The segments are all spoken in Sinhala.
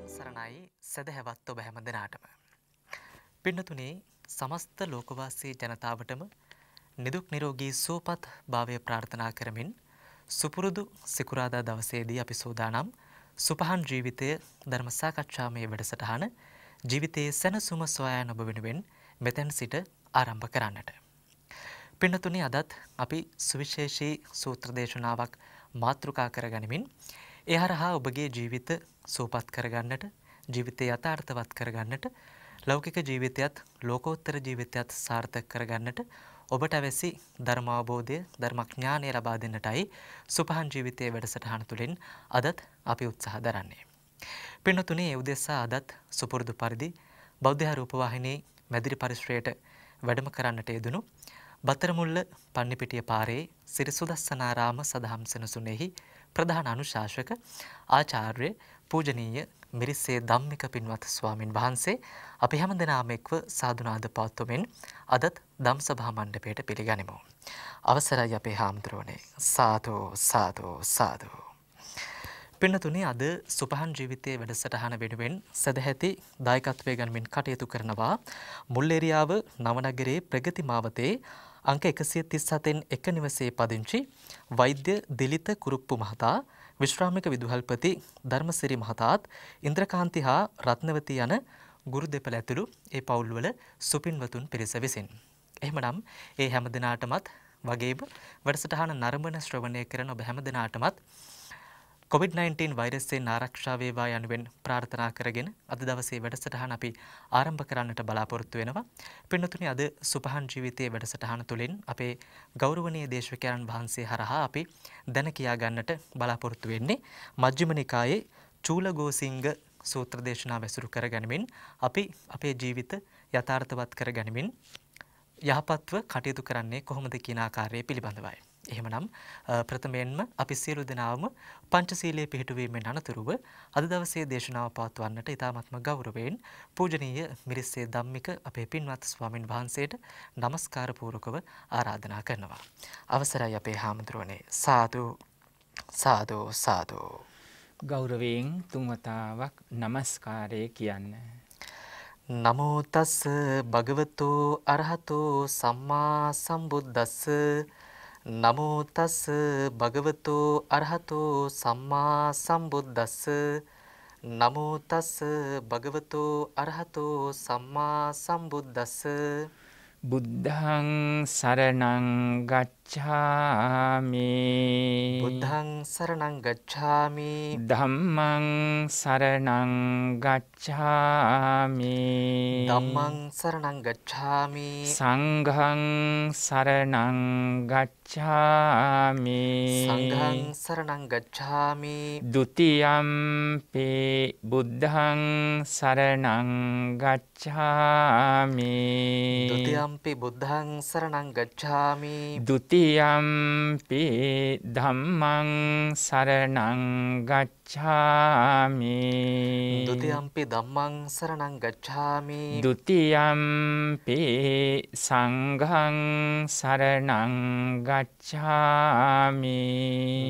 තෙරුවන් සරණයි සදහැවත් ඔබ හැම දෙනාටම. පින්නතුනි සමස්ත ලෝකවාසී ජනතාවටම නිදුක් නිරෝගී සුවපත් භාවය ප්‍රාර්ථනා කරමින් සුපුරුදු සිකුරාදා දවසේදී අපි සූදානම් සුපහන් ජීවිතය ධර්ම සාකච්ඡාමය වැඩසටහන ජීවිතයේ සැනසුම සොයා යන ඔබ වෙනුවෙන් මෙතෙන් සිට ආරම්භ කරන්නට. පින්නතුනි අදත් අපි සුවිශේෂී සූත්‍ර දේශනාවක් මාතෘකා කරගනිමින් ඒ හරහා ඔබගේ ජීවිත සූපත් කරගන්නට ජීවිතය යථාර්ථවත් කරගන්නට ලෞකික ජීවිතයත් ලෝකෝත්තර ජීවිතයත් සාර්ථක කරගන්නට ඔබට අවැසි ධර්මාවබෝධය ධර්මඥානය ලබා දෙන්නටයි සුපහන් ජීවිතයේ වැඩසටහන තුළින් අදත් අපි උත්සාහ දරන්නේ. පින්නතුනි ඒ උදෙසා අදත් සුපුරුදු පරිදි බෞද්ධ රූපවාහිනී මැදිරි පරිශ්‍රයට වැඩම කරන්නට යෙදුණු බතරමුල්ල පන්නිපිටිය පාරේ සිරි සුදස්සනාරාම සදහම් සෙනසුනේහි ප්‍රධාන අනුශාසක ආචාර්ය පූජනීය මිරිස්සේ ධම්මික පින්වත් ස්වාමින් වහන්සේ අපි හැම දෙනාම එක්ව සාදුනාද පවත්වමින් අදත් ධම් සභා මණ්ඩපයට පිළිගනිමු. අවසරයි අපේ හාමුදුරුවනේ. සාදු සාදු සාදු. පින්නතුනි අද සුපහන් ජීවිතයේ වැඩසටහන වෙනුවෙන් සදැහැති දායකත්වයේ ගනිමින් කටයුතු කරනවා මුල්ලේරියාව නවනගරයේ ප්‍රගති මාවතේ අංක 137න් එක නිවසේ පදිංචි වෛද්‍ය දිලිත කුරුප්පු මහතා විශ්‍රාමික විදුහල්පති ධර්මසිරි මහතාත් ඉන්ද්‍රකාන්ති හා රත්නවති යන ගුරු දෙපළ ඇතුළු ඒ පවුල්වල සුපින්වතුන් පිරිස විසින්. එහෙමනම් ඒ හැම දිනාටමත් වගේම වැඩසටහන නරඹන ශ්‍රවණය කරන ඔබ හැම දිනාටමත් COVID-19 වෛරසයෙන් ආරක්ෂා වේවා යනුවෙන් ප්‍රාර්ථනා කරගෙන අද දවසේ වැඩසටහන අපි ආරම්භ කරන්නට බලාපොරොත්තු වෙනවා. පින්නතුනි අද සුපහන් ජීවිතයේ වැඩසටහන තුළින් අපේ ගෞරවනීය දේශකයන්න් වහන්සේ හරහා අපි දැන කියා ගන්නට බලාපොරොත්තු වෙන්නේ මජ්ක්‍ධිම නිකායේ චූලගෝසිංග සූත්‍ර දේශනාව ඇසුරු කරගනිමින් අපි අපේ ජීවිත යථාර්ථවත් කරගනිමින් යහපත්ව කටයුතු කරන්නේ කොහොමද කියන ආකාරය පිළිබඳවයි. එහෙමනම් ප්‍රථමයෙන්ම අපි සියලු දෙනාම පංචශීලයේ පිහිටුවීමෙන් අනතුරුව අද දවසේ දේශනාව පවත්වන්නට ඉතාමත්ම ගෞරවයෙන් පූජනීය මිරිස්සේ ධම්මික අපේ පින්වත් ස්වාමින් වහන්සේට নমස්කාර පූර්වකව ආරාධනා කරනවා. අවසරයි අපේ හාමුදුරුවනේ. සාදු සාදු සාදු. ගෞරවයෙන් තුන්වතාවක් নমස්කාරය කියන්න. නමෝ තස් භගවතු අරහතෝ සම්මා සම්බුද්දස්ස නමෝ තස් භගවතු අරහතෝ සම්මා සම්බුද්දස්ස නමෝ තස් භගවතු අරහතෝ සම්මා සම්බුද්දස්ස බුද්ධං සරණං ගච්ඡාමි බුද්ධං සරණං ගච්ඡාමි ධම්මං සරණං ගච්ඡාමි ධම්මං සරණං ගච්ඡාමි සංඝං සරණං ගච්ඡාමි සංඝං සරණං ගච්ඡාමි ဒ ුතියම්පි බුද්ධං සරණං ගච්ඡාමි ဒ ුතියම්පි බුද්ධං සරණං ගච්ඡාමි ဒ ුතියම්පි ධම්මං සරණං ගච්ඡාමි ဒ ුතියම්පි ධම්මං සරණං ගච්ඡාමි ဒ ුතියම්පි සංඝං සරණං ගච්ඡාමි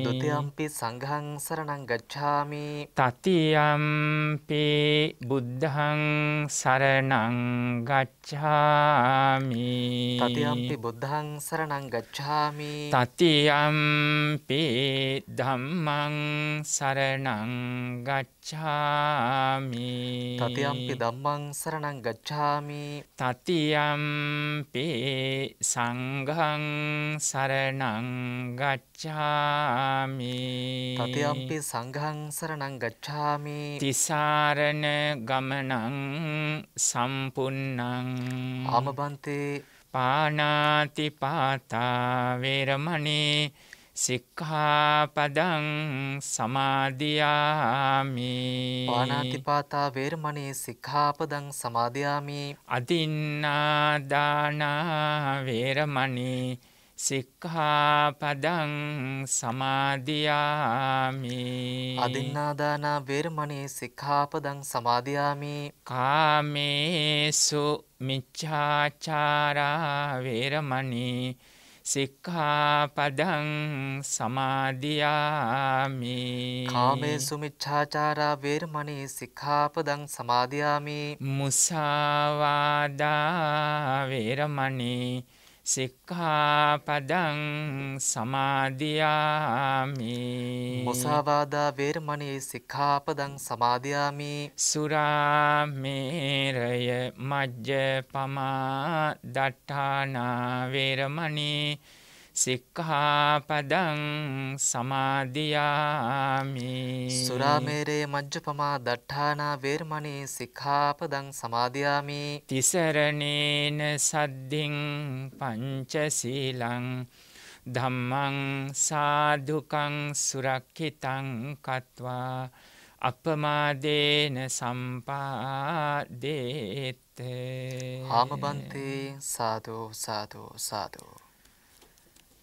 ဒ ුතියම්පි සංඝං සරණං ගච්ඡාමි තතියම්පි බුද්ධං සරණං ගච්ඡාමි තතියම්පි බුද්ධං සරණං ගච්ඡාමි තතියම්පි ධම්මං සරණං ගච්ඡාමි තතියම්පි ධම්මං සරණං ගච්ඡාමි තතියම්පි සංඝං සරණං ගච්ඡාමි තතියම්පි සංඝං සරණං ගච්ඡාමි තිසරණ ගමනං සම්පුන්නං ආමබන්තේ පානාති පාතා වේරමණී සික්ඛාපදං සමාදියාමි පාණාතිපාතා වේරමණී සික්ඛාපදං සමාදියාමි අදින්නා දාන වේරමණී සික්ඛාපදං සමාදියාමි අදින්නාදාන වේරමණී සික්ඛාපදං සමාදියාමි කාමේසු මිච්ඡාචාරා වේරමණී සික්ඛාපදං සමාදියාමි. කාමේසු මිච්ඡාචාරා වේරමණී සික්ඛාපදං සමාදියාමි. මුසාවාදා වේරමණී සික්ඛාපදං සමාදියාමි. මුසාවාදා වේරමණී සික්ඛාපදං සමාදියාමි. සුරාමේරය මජ්ජපමා දට්ඨානා වේරමණී සික්ඛාපදං සමාදියාමි. සුරාමේරේ මජ්ජපමා දට්ඨානා වේරමණී සික්ඛාපදං සමාදියාමි. තිසරණේන සද්ධින් පංචශීලං ධම්මං සාදුකං සුරක්ඛිතං කତ୍වා අපමාදේන සම්පාදේත. ආමබන්තේ සාදු සාදු සාදු.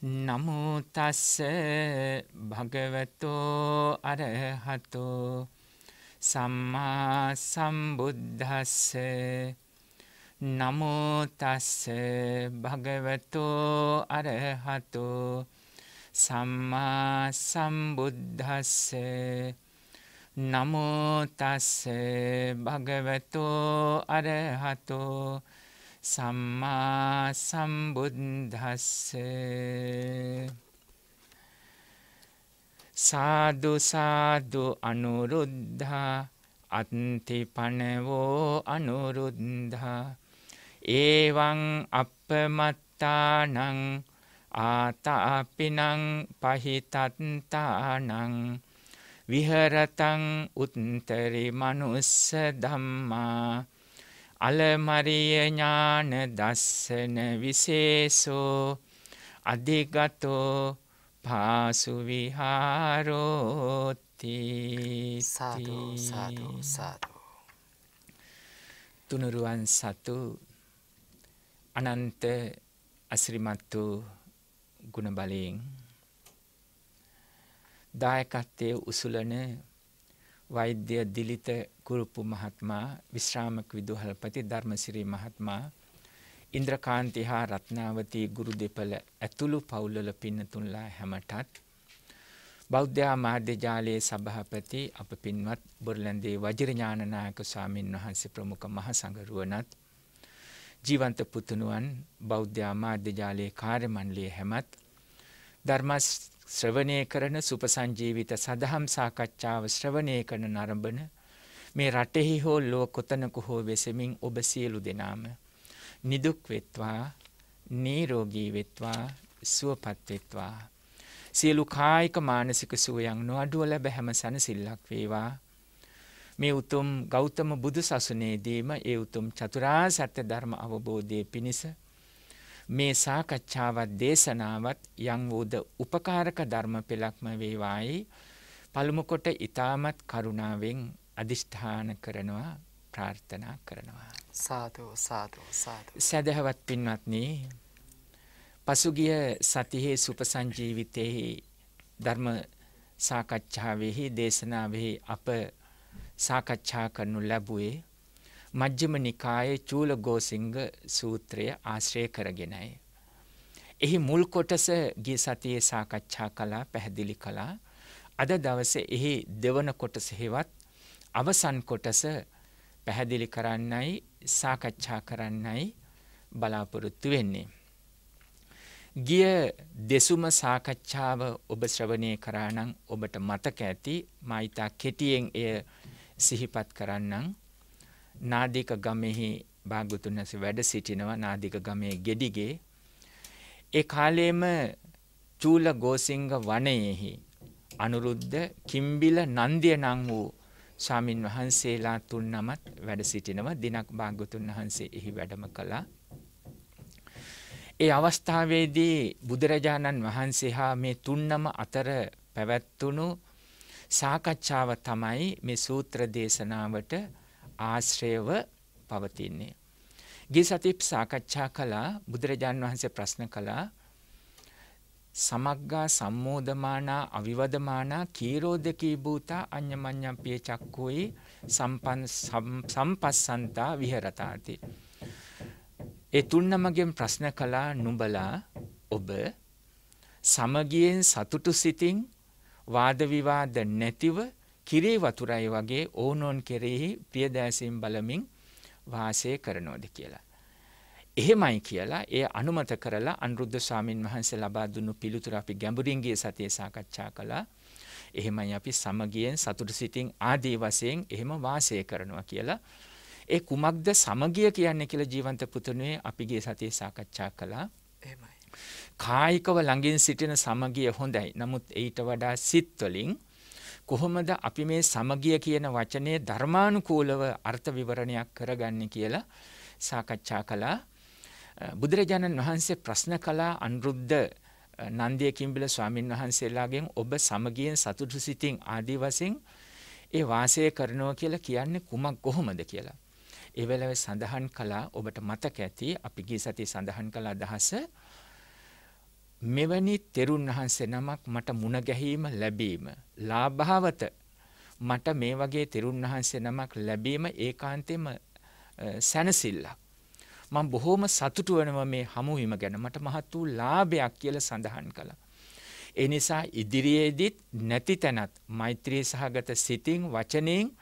නමෝ තස්ස භගවතෝ අරහතෝ සම්මා සම්බුද්දස්ස. නමෝ තස්ස භගවතෝ අරහතෝ සම්මා සම්බුද්දස්ස. නමෝ තස්ස භගවතෝ අරහතෝ සම්මා සම්බුද්දස්ස. සාදු සාදු අනුරුද්ධා අත්තිපනවෝ අනුරුද්ධා ඒවං අපමත්තානං ආතාපිනං පහිතත්තානං විහරතං උත්තරි මනුස්ස ධම්මා අලමරිය ඥාන දස්සන විශේෂෝ අධිගතෝ පාසු විහාරෝති. සාදු සාදු සාදු. තුනුරුවන් සතු අනන්ත අසිරිමත් වූ ගුණ බලයෙන් දායකත්වයේ උසුලන වෛද්‍ය දිලිත කුරුප්පු මහත්මයා, විශ්‍රාමක විදුහල්පති ධර්මසිරි මහත්මයා, ඉන්ද්‍රකාන්ති හා රත්නාවතී ගුරු දෙපළ ඇතුළු පවුල්වල පින්නතුන්ලා හැමටත් බෞද්ධ මාධ්‍ය ජාලයේ සභාපති අප පින්වත් බොරලන්දේ වජිරඥානනායක ස්වාමින් වහන්සේ ප්‍රමුඛ මහ සංඝරුවනත්, ජීවන්ත පුතුණුවන් බෞද්ධ මාධ්‍ය ජාලයේ කාර්ය මණ්ඩලයේ හැමත් ධර්ම ශ්‍රවණය කරන සුපසංජීවිත සදහම් සාකච්ඡාව ශ්‍රවණය කරන නරඹන මේ රටෙහි හෝ ලෝක කොතනක හෝ වෙසෙමින් ඔබ සියලු දෙනාම නිදුක් වෙත්වා, නිරෝගී වෙත්වා, සුවපත් වෙත්වා. සියලු කායික මානසික සුවයන් නොඅඩුව ලැබ හැම සැනසෙල්ලක් වේවා. මේ උතුම් ගෞතම බුදු සසුනේදීම ඒ උතුම් චතුරාර්ය සත්‍ය ධර්ම අවබෝධයේ පිණිස මේ සාකච්ඡාවත් දේශනාවත් යම් වූද උපකාරක ධර්ම පෙළක්ම වේවායි පළමු කොට ඊ타මත් කරුණාවෙන් අදිෂ්ඨාන කරනවා, ප්‍රාර්ථනා කරනවා. සාදු සාදු සාදු. සදහවත් පින්වත්නි, පසුගිය සතියේ සුපසංජීවිතයේ ධර්ම සාකච්ඡාවෙහි දේශනාවෙහි අප සාකච්ඡා කරනු ලැබුවේ මජ්ක්‍ධිම නිකායේ චූලගෝසිංග සූත්‍රය ආශ්‍රය කරගෙනයි. එහි මුල් කොටස ගිය සතියේ සාකච්ඡා කළා, පැහැදිලි කළා. අද දවසේ එහි දෙවන කොටස හෙවත් අවසන් කොටස පැහැදිලි කරන්නයි, සාකච්ඡා කරන්නයි බලාපොරොත්තු වෙන්නේ. ගිය දෙසුම සාකච්ඡාව ඔබ ශ්‍රවණය කරා නම් ඔබට මතක ඇති. මා ඊට කෙටියෙන් එය සිහිපත් කරන්නම්. නාදික ගමෙහි භාග්‍යවතුන් වහන්සේ වැඩ සිටිනවා, නාදික ගමේ ගෙඩිගේ. ඒ කාලයේම චූලගෝසිංග වනයේහි අනුරුද්ධ, කිම්බිල, නන්දිය නම් වූ ස්වාමින් වහන්සේලා තුන් නමත් වැඩ සිටිනවා. දිනක් භාග්‍යවතුන් වහන්සේ එහි වැඩම කළා. ඒ අවස්ථාවේදී බුදුරජාණන් වහන්සේ හා මේ තුන්නම අතර පැවැත්වුණු සාකච්ඡාව තමයි මේ සූත්‍ර දේශනාවට ආශ්‍රයව පවතින්නේ. ගිය සතියේ සාකච්ඡා කළා, බුදුරජාණන් වහන්සේ ප්‍රශ්න කළා, සමග්ගා සම්මෝධමානා අවිවදමානා කීරෝදකී භූතා අඤ්ඤමඤ්ඤම්පිය චක්ඛෝයි සම්පස්සන්තා විහෙරතාති. ඒ තුන්නමගෙන් ප්‍රශ්න කළා, නුඹලා ඔබ සමගියෙන් සතුටු සිතින් වාද විවාද නැතිව කිරි වතුරයි වගේ ඕනෝන් කෙරෙහි ප්‍රියදෑසීම් බලමින් වාසය කරනවද කියලා. එහෙමයි කියලා ඒ අනුමත කරලා අනුරුද්ධ ස්වාමින් වහන්සේ ලබා දුන්නු පිළිතුර අපි ගැඹුරින් ගිය සතියේ සාකච්ඡා කළා. එහෙමයි අපි සමගියෙන් සතුටු සිතින් ආදී වශයෙන් එහෙම වාසය කරනවා කියලා. ඒ කුමක්ද සමගිය කියන්නේ කියලා ජීවන්ත පුතුණුවේ අපි ගිය සතියේ සාකච්ඡා කළා. එහෙමයි. කායිකව ළඟින් සිටින සමගිය හොඳයි. නමුත් ඊට වඩා සිත් වලින් කොහොමද අපි මේ සමගිය කියන වචනේ ධර්මානුකූලව අර්ථ විවරණයක් කරගන්නේ කියලා සාකච්ඡා කළා. බුදුරජාණන් වහන්සේ ප්‍රශ්න කළා අනුරුද්ධ නන්දිය කිම්බිල ස්වාමින් වහන්සේලාගෙන් ඔබ සමගියෙන් සතුටු සිතින් ආදී වශයෙන් ඒ වාසය කරනවා කියලා කියන්නේ කුමක් කොහොමද කියලා. ඒ වෙලාවේ සඳහන් කළා ඔබට මතක ඇති අපි ගිය සතියේ සඳහන් කළ අදහස මෙවැනි තෙරුන් වහන්සේ නමක් මට මුණ ගැහිම ලැබීම ලාභාවත මට මේ වගේ තෙරුන් වහන්සේ නමක් ලැබීම ඒකාන්තයෙන්ම සැනසෙල්ලක්. මම බොහොම සතුටු වෙනවා මේ හමුවීම ගැන. මට මහත් වූ ලාභයක් කියලා සඳහන් කළා. ඒ නිසා ඉදිරියේදීත් නැති තැනත් මෛත්‍රී සහගත සිතින් වචනෙන්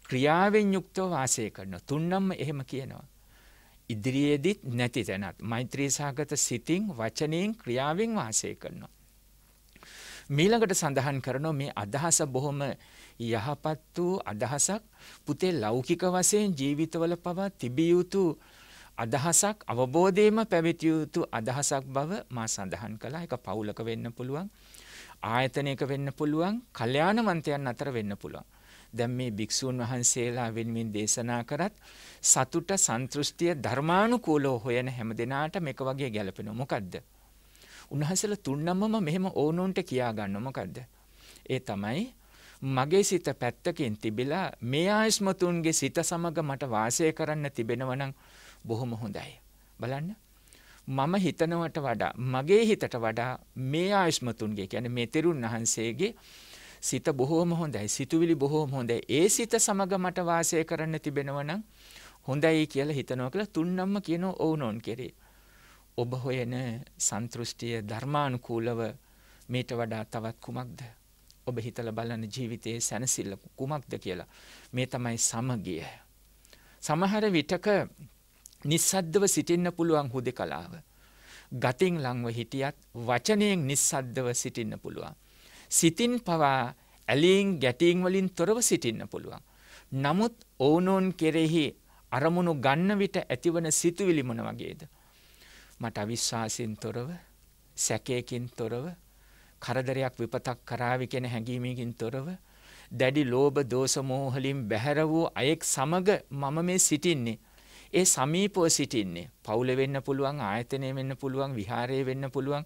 ක්‍රියාවෙන් යුක්තව වාසය කරනවා. තුන්නම්ම එහෙම කියනවා. ඉදිරියේදීත් නැති තැනත් මෛත්‍රී සහගත සිතින් වචනෙන් ක්‍රියාවෙන් වාසය කරනවා. මීළඟට සඳහන් කරනවා මේ අදහස බොහොම යහපත් වූ අදහසක්. පුතේ ලෞකික වශයෙන් ජීවිතවල පවා තිබිය යුතු අදහසක් අවබෝධයෙන්ම පැවතිය යුතු අදහසක් බව මා සඳහන් කළා. ඒක පවුලක වෙන්න පුළුවන්, ආයතනයක වෙන්න පුළුවන්, කල්යාණවන්තයන් අතර වෙන්න පුළුවන්. දැන් මේ භික්ෂූන් වහන්සේලා වෙනුවෙන් දේශනා කරත් සතුට සන්තුෂ්ටිය ධර්මානුකූලව හොයන හැම දිනාට මේක වගේ ගැලපෙනවා. මොකද්ද? උන්වහන්සේලා තුන්නමම මෙහෙම ඕනෝන්ට කියා ගන්නවා. මොකද්ද? ඒ තමයි මගේ සිත පැත්තකින් තිබිලා මේ ආයස්මතුන්ගේ සිත සමග මට වාසය කරන්න තිබෙනවා නම් බොහොම හොඳයි. බලන්න. මම හිතනවට වඩා මගේ හිතට වඩා මේ ආයස්මතුන්ගේ කියන්නේ මේ තෙරුන් වහන්සේගේ සිත බොහෝම හොඳයි. සිතුවිලි බොහෝම හොඳයි. ඒ සිත සමග මට වාසය කරන්න තිබෙනවා නම් හොඳයි කියලා හිතනවා කියලා තුන්නම්ම කියනවා ඕනෝන් කෙරේ. ඔබ හොයන සන්තුෂ්ටිය ධර්මානුකූලව මේට වඩා තවත් කුමක්ද? ඔබ හිතලා බලන්න ජීවිතයේ සැනසෙල්ල කුමක්ද කියලා. මේ තමයි සමගිය. සමහර විටක නිස්සද්දව සිටින්න පුළුවන් හුදෙකලාව. ගතින් ලංව හිටියත් වචනයෙන් නිස්සද්දව සිටින්න පුළුවන්. සිතින් පවා ඇලීම් ගැටීම් වලින් තොරව සිටින්න පුළුවන්. නමුත් ඕනෝන් කෙරෙහි අරමුණු ගන්න විට ඇතිවන සිතුවිලි මොන වගේද? මට අවිශ්වාසයෙන් තොරව, සැකයකින් තොරව, කරදරයක් විපතක් කරાવી කියන හැඟීමකින් තොරව, දැඩි ලෝභ දෝෂ මෝහ වලින් බැහැර වූ අයෙක් සමග මම මේ සිටින්නේ. ඒ සමීපව සිටින්නේ. පවුලේ වෙන්න පුළුවන්, ආයතනයේ වෙන්න පුළුවන්, විහාරයේ වෙන්න පුළුවන්.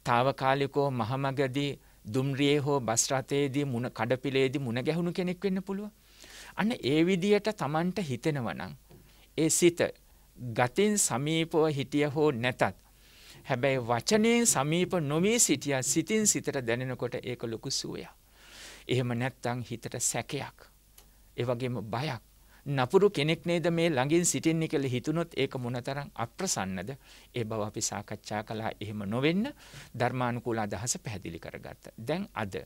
తాවකාලිකව මහමගදී දුම්රියේ හෝ බස් රථයේදී මුණ කඩපිලේදී මුණ ගැහුණු කෙනෙක් වෙන්න පුළුවන්. අන්න ඒ විදියට Tamanට හිතෙනවා නම් ඒ සිත ගතින් සමීපව හිටිය හෝ නැතත් හැබැයි වචනයෙන් සමීප නොවී සිටියා සිතින් සිතට දැනෙනකොට ඒක ලොකු සුවයක්. එහෙම නැත්නම් හිතට සැකයක්. ඒ වගේම බයක්. නපුරු කෙනෙක් නේද මේ ළඟින් සිටින්නේ කියලා හිතුනොත් ඒක මොනතරම් අප්‍රසන්නද? ඒ බව අපි සාකච්ඡා කළා. එහෙම නොවෙන්න ධර්මානුකූල අදහස පැහැදිලි කරගත්තා. දැන් අද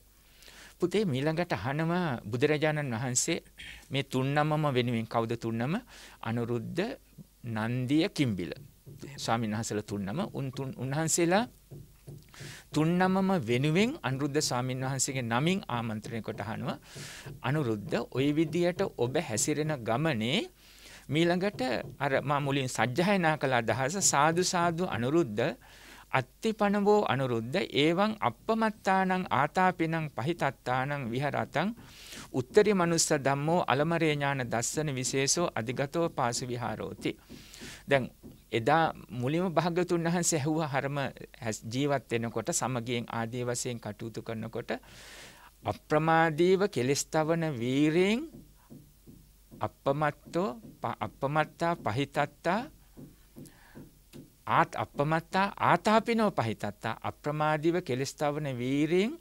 පුතේ මීළඟට අහනවා බුදුරජාණන් වහන්සේ මේ තුන්නමම වෙනුවෙන් කවුද තුන්නම? අනුරුද්ධ නන්දිය කිම්බිල ස්වාමීන් වහන්සේලා තුන්නම උන්වහන්සේලා තුන්නමම වෙනුවෙන් අනුරුද්ධ ස්වාමීන් වහන්සේගේ නමින් ආමන්ත්‍රණය කොට අහනවා අනුරුද්ධ ওই විදියට ඔබ හැසිරෙන ගමනේ මීළඟට අර මා මුලින් සජ්ජායනා කළ අදහස සාදු සාදු අනුරුද්ධ අත්තිපනවෝ අනුරුද්ධ ඒවං අප්පමත්තානං ආතාපිනං පහිතත්තානං විහරතං උත්තරී මනුස්ස ධම්මෝ අලමරේ ඥාන දස්සන විශේෂෝ අධිගතෝ පාසු විහාරෝති. දැන් එදා මුලින්ම භාග්‍යවතුන් වහන්සේ ඇහුවා හරම ජීවත් වෙනකොට සමගියෙන් ආදී වශයෙන් කටයුතු කරනකොට අප්‍රමාදීව කෙලස්තවන වීරයෙන් අප්පමත්තා පහිතත්තා අප්පමත්තා ආතාපිනෝ පහිතත්තා අප්‍රමාදීව කෙලස්තවන වීරයෙන්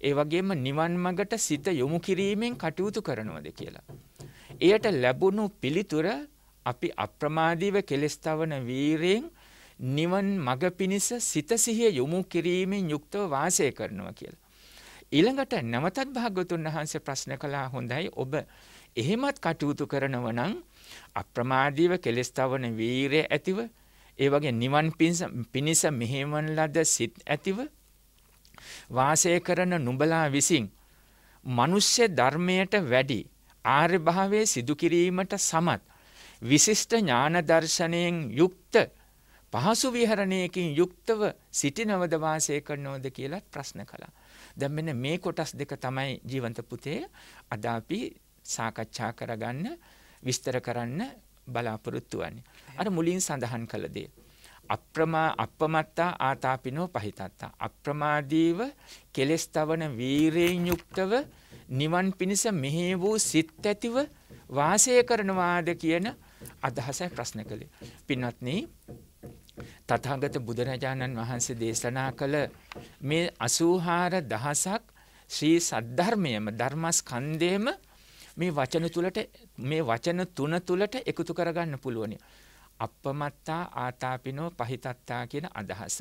ඒ වගේම නිවන් මඟට සිත යොමු කිරීමෙන් කටයුතු කරනවද කියලා. එයට ලැබුණු පිළිතුර අපි අප්‍රමාදීව කෙලස්තවන වීරයෙන් නිවන් මඟ පිණිස සිත සිහිය යොමු කිරීමෙන් යුක්තව වාසය කරනවා කියලා. ඊළඟට නැවතත් භාග්‍යවතුන් වහන්සේ ප්‍රශ්න කළා හොඳයි ඔබ එහෙමත් කටයුතු කරනව නම් අප්‍රමාදීව කෙලෙස් තවන වීරය ඇතිව ඒ වගේ නිවන් පිණිස මෙහෙවන ලද සිත් ඇතිව වාසය කරන නුඹලා විසින් මනුෂ්‍ය ධර්මයට වැඩි ආර්ය භාවයේ සිදු කිරීමට සමත් විශිෂ්ට ඥාන දර්ශනයෙන් යුක්ත පහසු විහරණයකින් යුක්තව සිටිනවද වාසය කරනවද කියලා ප්‍රශ්න කළා. දැන් මෙන්න මේ කොටස් දෙක තමයි ජීවන්ත පුතේ අද අපි සාකච්ඡා කරගන්න විස්තර කරන්න බලාපොරොත්තු වෙන්නේ. අර මුලින් සඳහන් කළ දේ. අප්‍රමත්තා ආතාපිනෝ පහිතත්තා. අප්‍රමාදීව කෙලෙස් තවන වීරයෙන් යුක්තව නිවන් පිණිස මෙහෙ වූ සිත් ඇතිව වාසය කරනවාද කියන අදහසයි ප්‍රශ්න කළේ. පින්වත්නි තථාගත බුදුරජාණන් වහන්සේ දේශනා කළ මේ 84000ක් ශ්‍රී සද්ධර්මයේම ධර්මස්කන්ධයේම මේ වචන තුන තුලට එකතු කරගන්න පුළුවනි. අප්පමත්තා ආතාපිනෝ පහිතත්තා කියන අදහස.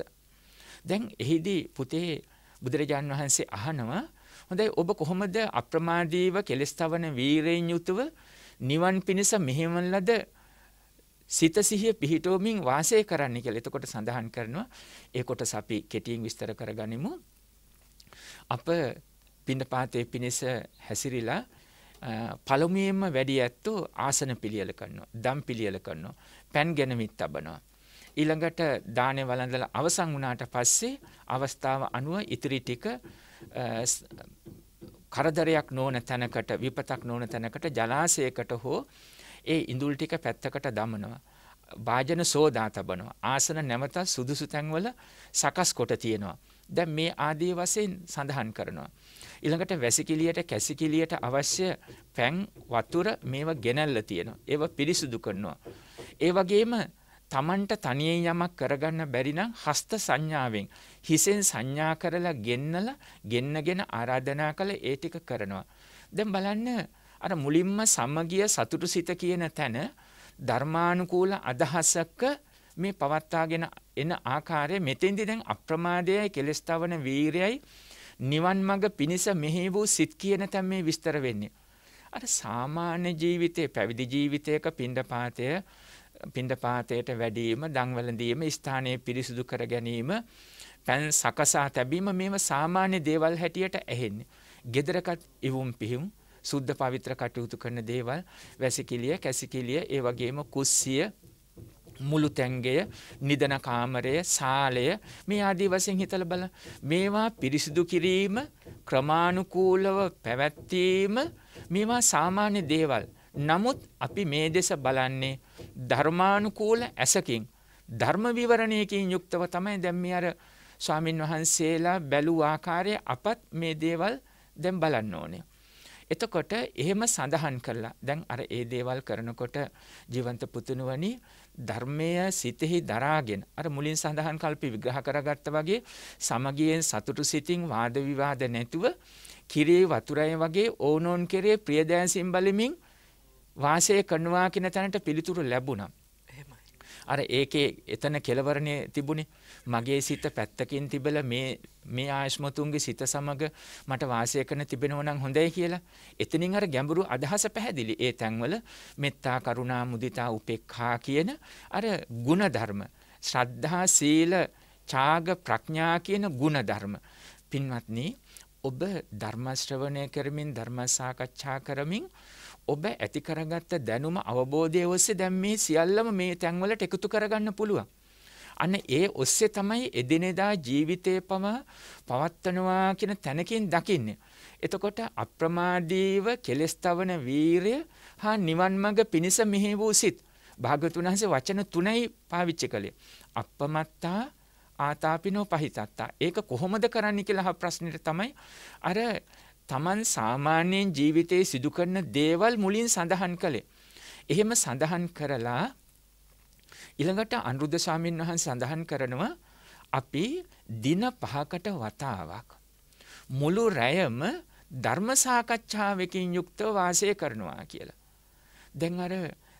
දැන් එහිදී පුතේ බුදුරජාණන් වහන්සේ අහනවා හොඳයි ඔබ කොහොමද අප්‍රමාදීව කෙලස් තවන වීරයෙන් යුතුව නිවන් පිණිස මෙහෙවන ලද සිත සිහිය පිහිටවමින් වාසය කරන්න කියලා. එතකොට සඳහන් කරනවා ඒ කොටස අපි කෙටියෙන් විස්තර කරගනිමු. අප පින්ඩපාතේ පිණිස හැසිරීලා පළමුවෙන්ම වැඩි ඇත්තෝ ආසන පිළියෙල කරනවා, දම් පිළියෙල කරනවා, පෑන් ගෙනමිත් තබනවා. ඊළඟට දානේ වළඳලා අවසන් වුණාට පස්සේ අවස්ථාව අනුව ඉතිරි ටික කරදරයක් නොවන තැනකට, විපතක් නොවන තැනකට, ජලාශයකට හෝ ඒ ඉඳුල් ටික පැත්තකට දමනවා. වාජන සෝදා තබනවා. ආසන නැවත සුදුසු තැන්වල සකස් කොට තියෙනවා. දැන් මේ ආදී වශයෙන් සඳහන් කරනවා. ඊළඟට වැසිකිළියට කැසිකිළියට අවශ්‍ය පැන් වතුර මේවා ගෙනල්ලා තියෙනවා. ඒවා පිරිසුදු කරනවා. ඒ වගේම Tamanට තනියෙන් යමක් කරගන්න බැරි නම් හස්ත සංඥාවෙන් හිසෙන් සංඥා කරලා ගෙන්නගෙන ආරාධනා කළ ඒ ටික කරනවා. දැන් බලන්න අර මුලින්ම සමගිය සතුටු සිත කියන තැන ධර්මානුකූල අදහසක මේ පවත්වාගෙන එන ආකාරය මෙතෙන්දී දැන් අප්‍රමාදයයි කෙලස් තවන වීරයයි නිවන් මඟ පිණිස මෙහි වූ සිත් කියන තැන් මේ විස්තර වෙන්නේ. අර සාමාන්‍ය ජීවිතයේ පැවිදි ජීවිතයක පින්ඩපාතයට වැඩීම, දන් වළඳීම, ස්ථානයේ පිරිසුදු කර ගැනීම, පෑන් සකසා තැබීම මේව සාමාන්‍ය දේවල් හැටියට ඇහෙන්නේ. ගෙදරකත් ඉවුම් පිහුම් සුද්ධ පවිත්‍ර කටයුතු කරන දේවල්, වැසිකිළිය, කැසිකිළිය, ඒ වගේම කුස්සිය, මුළු තැන්ගය, නිදන කාමරය, සාලය මේ ආදී වශයෙන් හිතලා බලන්න. මේවා පිරිසිදු කිරීම, ක්‍රමානුකූලව පැවැත්වීම මේවා සාමාන්‍ය දේවල්. නමුත් අපි මේ දෙස බලන්නේ ධර්මානුකූල ඇසකින්, ධර්ම විවරණයකින් යුක්තව තමයි දැන් මේ අර ස්වාමින් වහන්සේලා බැලූ ආකාරයේ අපත් මේ දේවල් දැන් බලන්න ඕනේ. එතකොට එහෙම සඳහන් කළා. දැන් අර ඒ දේවල් කරනකොට ජීවන්ත පුතුණුවනි ධර්මය සිතෙහි දරාගෙන අර මුලින් සඳහන් කල්පි විග්‍රහ කරගත්තා වගේ සමගියෙන් සතුටු සිතින් වාද විවාද නැතුව කිරේ වතුරය වගේ ඕනෝන් කෙරේ ප්‍රියදෑසින් බලමින් වාසය කරනවා කියන තැනට පිළිතුරු ලැබුණා. අර ඒකේ එතන කෙලවරණේ තිබුණේ මගේ සිත පැත්තකින් තිබලා මේ ආයස්මතුන්ගේ සිත සමග මට වාසය කරන තිබෙනවා නම් හොඳයි කියලා. එතනින් අර ගැඹුරු අදහස පැහැදිලි. ඒ තැන්වල මෙත්තා, කරුණා, මුදිතා, උපේක්ඛා කියන අර ගුණ ධර්ම, ශ්‍රද්ධා, සීල, ඡාග, ප්‍රඥා කියන ගුණ ධර්ම. පින්වත්නි, ඔබ ධර්ම ශ්‍රවණය කරමින්, ධර්ම සාකච්ඡා කරමින් ඔබ ඇති කරගත්ත දැනුම අවබෝධය ඔස්සේ දැන් මේ සියල්ලම මේ තැන්වලට එකතු කරගන්න පුළුවන්. අන්න ඒ ඔස්සේ තමයි එදිනෙදා ජීවිතේ පවත්වනවා කියන තැනකින් දකින්නේ. එතකොට අප්‍රමාදීව කෙලස් තවන වීරය හා නිවන් මඟ පිණිස මෙහි වූ සිත්. භාග්‍යවතුන් වහන්සේ වචන 3යි පාවිච්චි කළේ. අප්පමත්තා ආතාපිනෝ පහිතත්තා. ඒක කොහොමද කරන්නේ කියලා ප්‍රශ්නෙට තමයි අර තමන් සාමාන්‍යයෙන් ජීවිතයේ සිදු කරන දේවල් මුලින් සඳහන් කළේ. එහෙම සඳහන් කරලා ඊළඟට අනුරුද්ධ ස්වාමීන් වහන්සේ සඳහන් කරනවා අපි දින 5කට වතාවක් මුළු රැයම ධර්ම සාකච්ඡාවකින් යුක්තව වාසය කරනවා කියලා. දැන් අර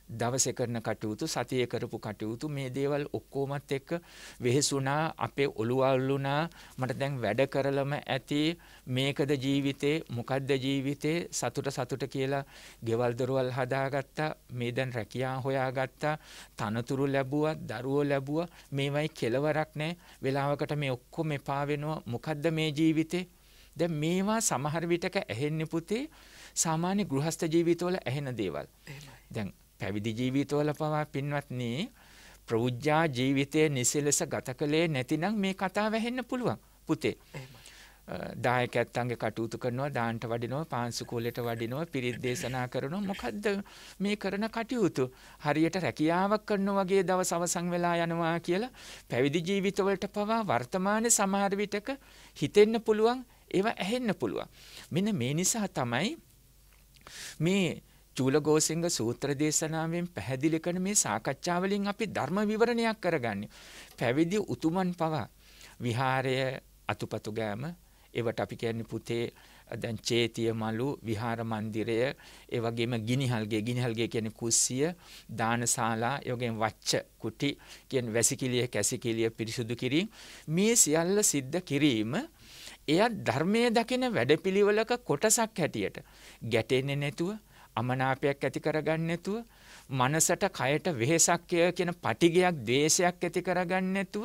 දවසේ කරන කටයුතු, සතියේ කරපු කටයුතු, මේ දේවල් ඔක්කොමත් එක්ක වෙහෙසුණා, අපේ ඔළුව අල්ලුණා. මට දැන් වැඩ කරලම ඇති, මේකද ජීවිතේ, මොකද්ද ජීවිතේ, සතුට කියලා ගෙවල් දොරවල් හදාගත්තා, මේ දැන් රැකියාව හොයාගත්තා, තනතුරු ලැබුවා, දරුවෝ ලැබුවා, මේවයි කෙලවරක් නැහැ. වෙලාවකට මේ ඔක්කොම එපා වෙනවා. මොකද්ද මේ ජීවිතේ? දැන් මේවා සමහර විටක ඇහෙන්නේ පුතේ සාමාන්‍ය ගෘහස්ත ජීවිතවල ඇහෙන දේවල්. දැන් පැවිදි ජීවිතවල පවා පින්වත්නි ප්‍රෞජ්‍යා ජීවිතයේ නිසලස ගත කළේ නැතිනම් මේ කතාව ඇහෙන්න පුළුවන් පුතේ. දායකයන්ගේ කටයුතු කරනවා, දාන්ට වඩිනවා, පාංශුකූලයට වඩිනවා, පිරිත් දේශනා කරනවා. මොකද්ද මේ කරන කටයුතු? හරියට රැකියාවක් කරනවා වගේ දවස් අවසන් වෙලා යනවා කියලා පැවිදි ජීවිතවලට පවා වර්තමානයේ සමහර විටක හිතෙන්න පුළුවන්, ඒවා ඇහෙන්න පුළුවන්. මෙන්න මේ නිසා තමයි මේ චූලගෝසිංග සූත්‍ර දේශනාවෙන් පැහැදිලි කරන මේ සාකච්ඡාවලින් අපි ධර්ම විවරණයක් කරගන්නේ. පැවිදි උතුමන් පවා විහාරය අතුපතු ගෑම, ඒවට අපි කියන්නේ පුතේ දැන් චේතිය මලු, විහාර මන්දිරය, ඒ වගේම ගිනිහල්ගේ කියන්නේ කුස්සිය, දානශාලා, යෝගෙන් වච්ච කුටි කියන වැසිකිළිය, කැසිකිළිය පිරිසුදු කිරීම, මේ සියල්ල සිද්ධ කිරීම එය ධර්මයේ දකින වැඩපිළිවෙලක කොටසක් හැටියට ගැටෙන්නේ නැතුව, අමනාපයක් ඇති කරගන්න නැතුව, මනසට කයට වෙහෙසක් කියන පටිගයක්, ද්වේෂයක් ඇති කරගන්න නැතුව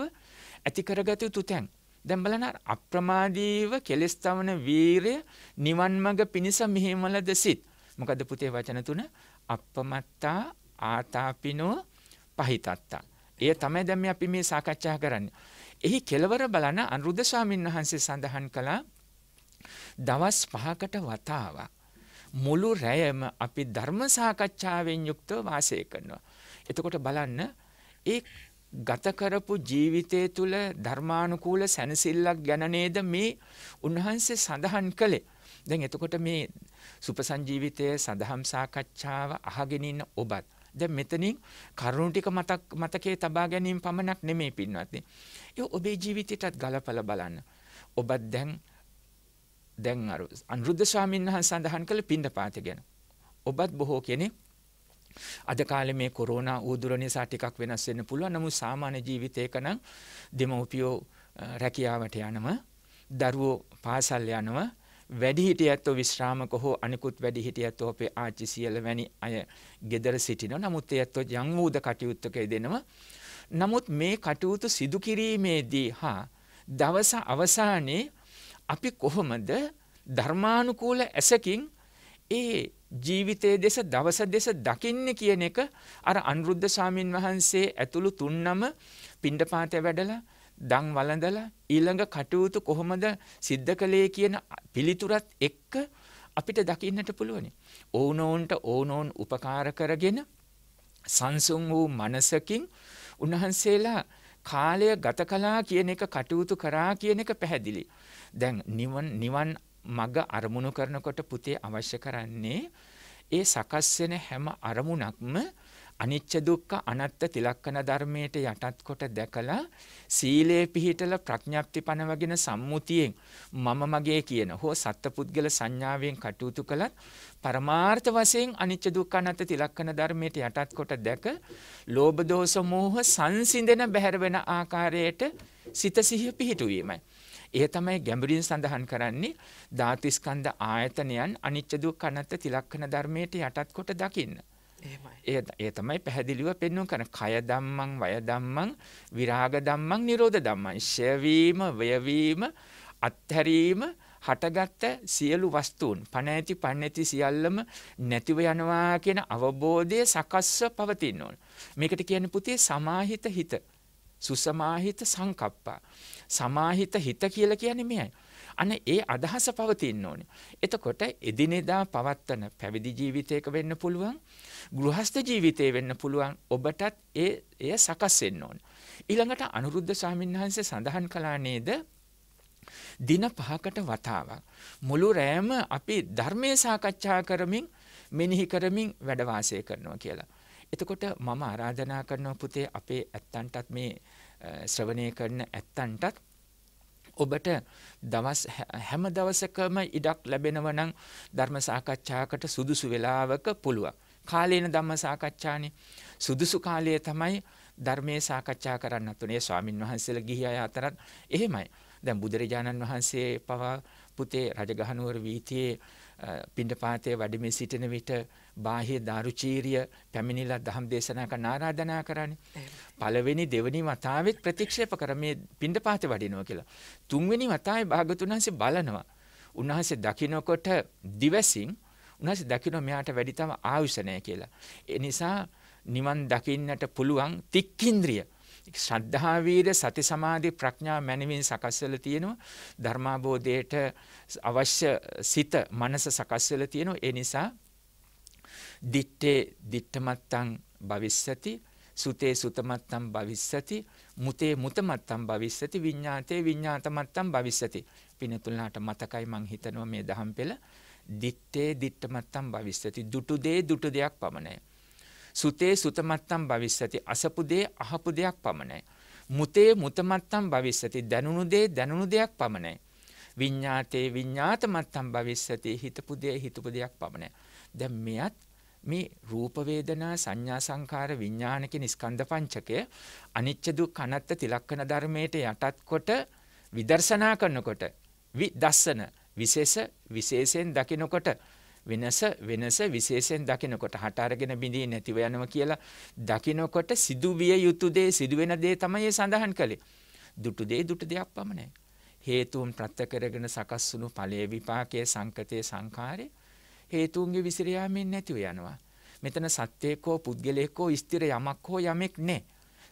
ඇති කරගත යුතු තැන්. දැන් බලන්න අප්‍රමාදීව කෙලස් තවන වීරය නිවන් මඟ පිණිස මෙහිමලද සිත්. මොකද පුතේ වචන තුන? අප්පමත්තා, ආතාපිනෝ, පහිතත්තා. ඒ තමයි දැන් අපි මේ සාකච්ඡා කරන්නේ. එහි කෙලවර බලන අනුරුද්ධ ස්වාමීන් වහන්සේ සඳහන් කළා දවස් 5කට වතාවක් මුළු රැයම අපි ධර්ම සාකච්ඡාවෙන් යුක්තව වාසය කරනවා. එතකොට බලන්න ඒ ගත කරපු ජීවිතය තුළ ධර්මානුකූල සැනසෙල්ලක් ගැන නේද මේ උන්වහන්සේ සඳහන් කළේ. දැන් එතකොට මේ සුපසංජීවිතයේ සදහම් සාකච්ඡාව අහගෙන ඉන්න ඔබත් දැන් මෙතනින් කරුණු ටික මතකයේ තබා ගැනීම පමණක් නෙමෙයි පින්වත්නි. ඒ ඔබේ ජීවිතයටත් ගලපලා බලන්න. ඔබත් දැන් අර අනුරුද්ධ ස්වාමීන් වහන්සේ සඳහන් කළ පින්ඩපාත ගැන. ඔබත් බොහෝ කෙනෙක් අද කාලේ මේ කොරෝනා ඌදුර නිසා ටිකක් වෙනස් වෙන්න පුළුවන්. නමුත් සාමාන්‍ය ජීවිතයක නම් දෙමව්පියෝ රැකියාවට යනවා, දරුවෝ පාසල් යනවා, වැඩිහිටියැත්තෝ විශ්‍රාමක හෝ අනිකුත් වැඩිහිටියැත්තෝ අපේ ආච්චි සියල වැනි අය ගෙදර සිටිනවා. නමුත් ඒත්තෝ යම් වූද කටයුත්තක යෙදෙනවා. නමුත් මේ කටයුතු සිදු කිරීමේදී දවස අවසානයේ අපි කොහොමද ධර්මානුකූල ඇසකින් ඒ ජීවිතයේ දෙස දවස දෙස දකින්නේ කියන එක අර අනුරුද්ධ ස්වාමින් වහන්සේ ඇතුළු තුන්නම පිණ්ඩපාතේ වැඩලා දන් වළඳලා ඊළඟ කටයුතු කොහොමද සිද්ධ කළේ කියන පිළිතුරත් එක්ක අපිට දකින්නට පුළුවනි. ඕනෝන් උපකාර කරගෙන සංසුන් වූ මනසකින් උන්වහන්සේලා කාලය ගත කළා කියන එක, කටයුතු කරා කියන එක පැහැදිලි. දැන් නිවන් මග අරමුණු කරනකොට පුතේ අවශ්‍ය කරන්නේ ඒ සකස් වෙන හැම අරමුණක්ම අනිච්ච දුක්ඛ අනාත්ත තිලක්කන ධර්මයට යටත් කොට දැකලා සීලේ පිහිටලා ප්‍රඥප්ති පනවගෙන සම්මුතියෙන් මම මගේ කියන හෝ සත්පුද්ගල සංඥාවෙන් කටයුතු කළත් පරමාර්ථ වශයෙන් අනිච්ච දුක්ඛ අනාත්ත තිලක්කන ධර්මයට යටත් කොට දැක ලෝභ දෝෂ මෝහ සංසිඳෙන බැහැර වෙන ආකාරයට සිත සිහිය පිහිටුවීමයි. ඒ තමයි ගැඹුරින් සඳහන් කරන්නේ ධාතු ස්කන්ධ ආයතනයන් අනිච්ච දුක්ඛ අනාත්ත තිලක්කන ධර්මයට යටත් කොට දකින්න. ඒ තමයි පැහැදිලිව පෙන්වන කය ධම්මං, වය ධම්මං, විරාග ධම්මං, නිරෝධ ධම්මං. ෂයවීම, වයවීම, අත්හැරීම, හටගත්ත සියලු වස්තුන් පණ ඇති සියල්ලම නැතිව යනවා කියන අවබෝධය සකස්ව පවතින්න ඕන. මේකට කියන්නේ පුතේ සමාහිත හිත. සුසමාහිත සංකප්පා. සමාහිත හිත කියලා කියන්නේ මෙයයි. අන්න ඒ අදහස පවතින්න ඕනේ. එතකොට එදිනෙදා පවත්තන පැවිදි ජීවිතයක වෙන්න පුළුවන්, ගෘහස්ත ජීවිතේ වෙන්න පුළුවන්. ඔබටත් එය සකස් වෙන්න ඕනේ. ඊළඟට අනුරුද්ධ ස්වාමීන් වහන්සේ සඳහන් කළා නේද? දින 5කට වතාවක් මුළු රැයම අපි ධර්මයේ සාකච්ඡා කරමින්, මෙනෙහි කරමින් වැඩ වාසය කරනවා කියලා. එතකොට මම ආරාධනා කරනවා පුතේ අපේ ඇත්තන්ටත් මේ ශ්‍රවණය කරන ඇත්තන්ටත් ඔබට හැම දවසකම ඉඩක් ලැබෙනවා නම් ධර්ම සාකච්ඡාවකට සුදුසු වේලාවක පුළුවන්. කාලේන ධම්ම සාකච්ඡානේ. සුදුසු කාලය තමයි ධර්මයේ සාකච්ඡා කරන්නත් උනේ. ස්වාමින් වහන්සේලා ගිහි අය අතරත් එහෙමයි. දැන් බුදුරජාණන් වහන්සේ පවා පුතේ රජගහනුවර වීථියේ පිණ්ඩපාතයේ වැඩමේ සිටින විට බාහ්‍ය දාරුචීරිය පැමිණිලා ධම් දේශනා කරන ආරාධනා කරන්නේ. පළවෙනි දෙවෙනි වතාවෙත් ප්‍රතික්ෂේප කර මේ පිණ්ඩපාතේ වඩිනවා කියලා. තුන්වෙනි වතාවේ භාගතුන් වහන්සේ බලනවා. උන්වහන්සේ දකින්නකොට දිවසින් උන්වහන්සේ දකින්න මෙයාට වැඩි තව ආයුෂ නැහැ කියලා. ඒ නිසා නිවන් දකින්නට පුළුවන් තික්ඛින්ද්‍රිය ශ්‍රද්ධා වීර්ය සති සමාධි ප්‍රඥා මනමින් සකස් වෙලා තියෙනවා. ධර්මාබෝධයට අවශ්‍ය සිත මනස සකස් වෙලා තියෙනවා. ඒ නිසා දිත්තේ දිත්තමත්තං භවිස්සති, සුතේ සුතමත්තං භවිස්සති, මුතේ මුතමත්තං භවිස්සති, විඤ්ඤාතේ විඤ්ඤාතමත්තං භවිස්සති. පිනතුල්ලාට මතකයි මං හිතනවා මේ දහම් පෙළ. දිත්තේ දිත්තමත්තං භවිස්සති, දුටු දේ දුටු දෙයක් පමණයි. සුතේ සුතමත්තම් භවිස්සති, අසපු දේ අහපු දෙයක් පමණයි. මුතේ මුතමත්තම් භවිස්සති, දැනුණු දේ දැනුණු දෙයක් පමණයි. විඤ්ඤාතේ විඤ්ඤාතමත්තම් භවිස්සති, හිතපු දේ හිතපු දෙයක් පමණයි. දැන් මෙයත් මේ රූප වේදනා සංඥා සංකාර විඥාන කියන ස්කන්ධ පංචකය අනිච්ච දුක්ඛ අනාත්ම තිලක්ෂණ ධර්මයට යටත් කොට විදර්ශනා කරනකොට විදස්සන විශේෂයෙන් දකිනකොට වෙනස විශේෂයෙන් දකිනකොට හට අරගෙන බිඳී නැතිව යනවා කියලා දකිනකොට සිදුවිය යුතු දේ සිදුවෙන දේ තමයි සඳහන් කළේ. දුටු දේ දුටු දෙයක් පමණයි. හේතුන් ප්‍රත්‍ය කරගෙන සකස් වුණු ඵලයේ විපාකයේ සංකතයේ සංඛාරේ හේතුන්ගේ විසිර යාමෙන් නැතිව යනවා. මෙතන සත්‍යයකෝ පුද්ගලයෙක්කෝ ස්ථිර යමක් හෝ යමෙක් නැහැ.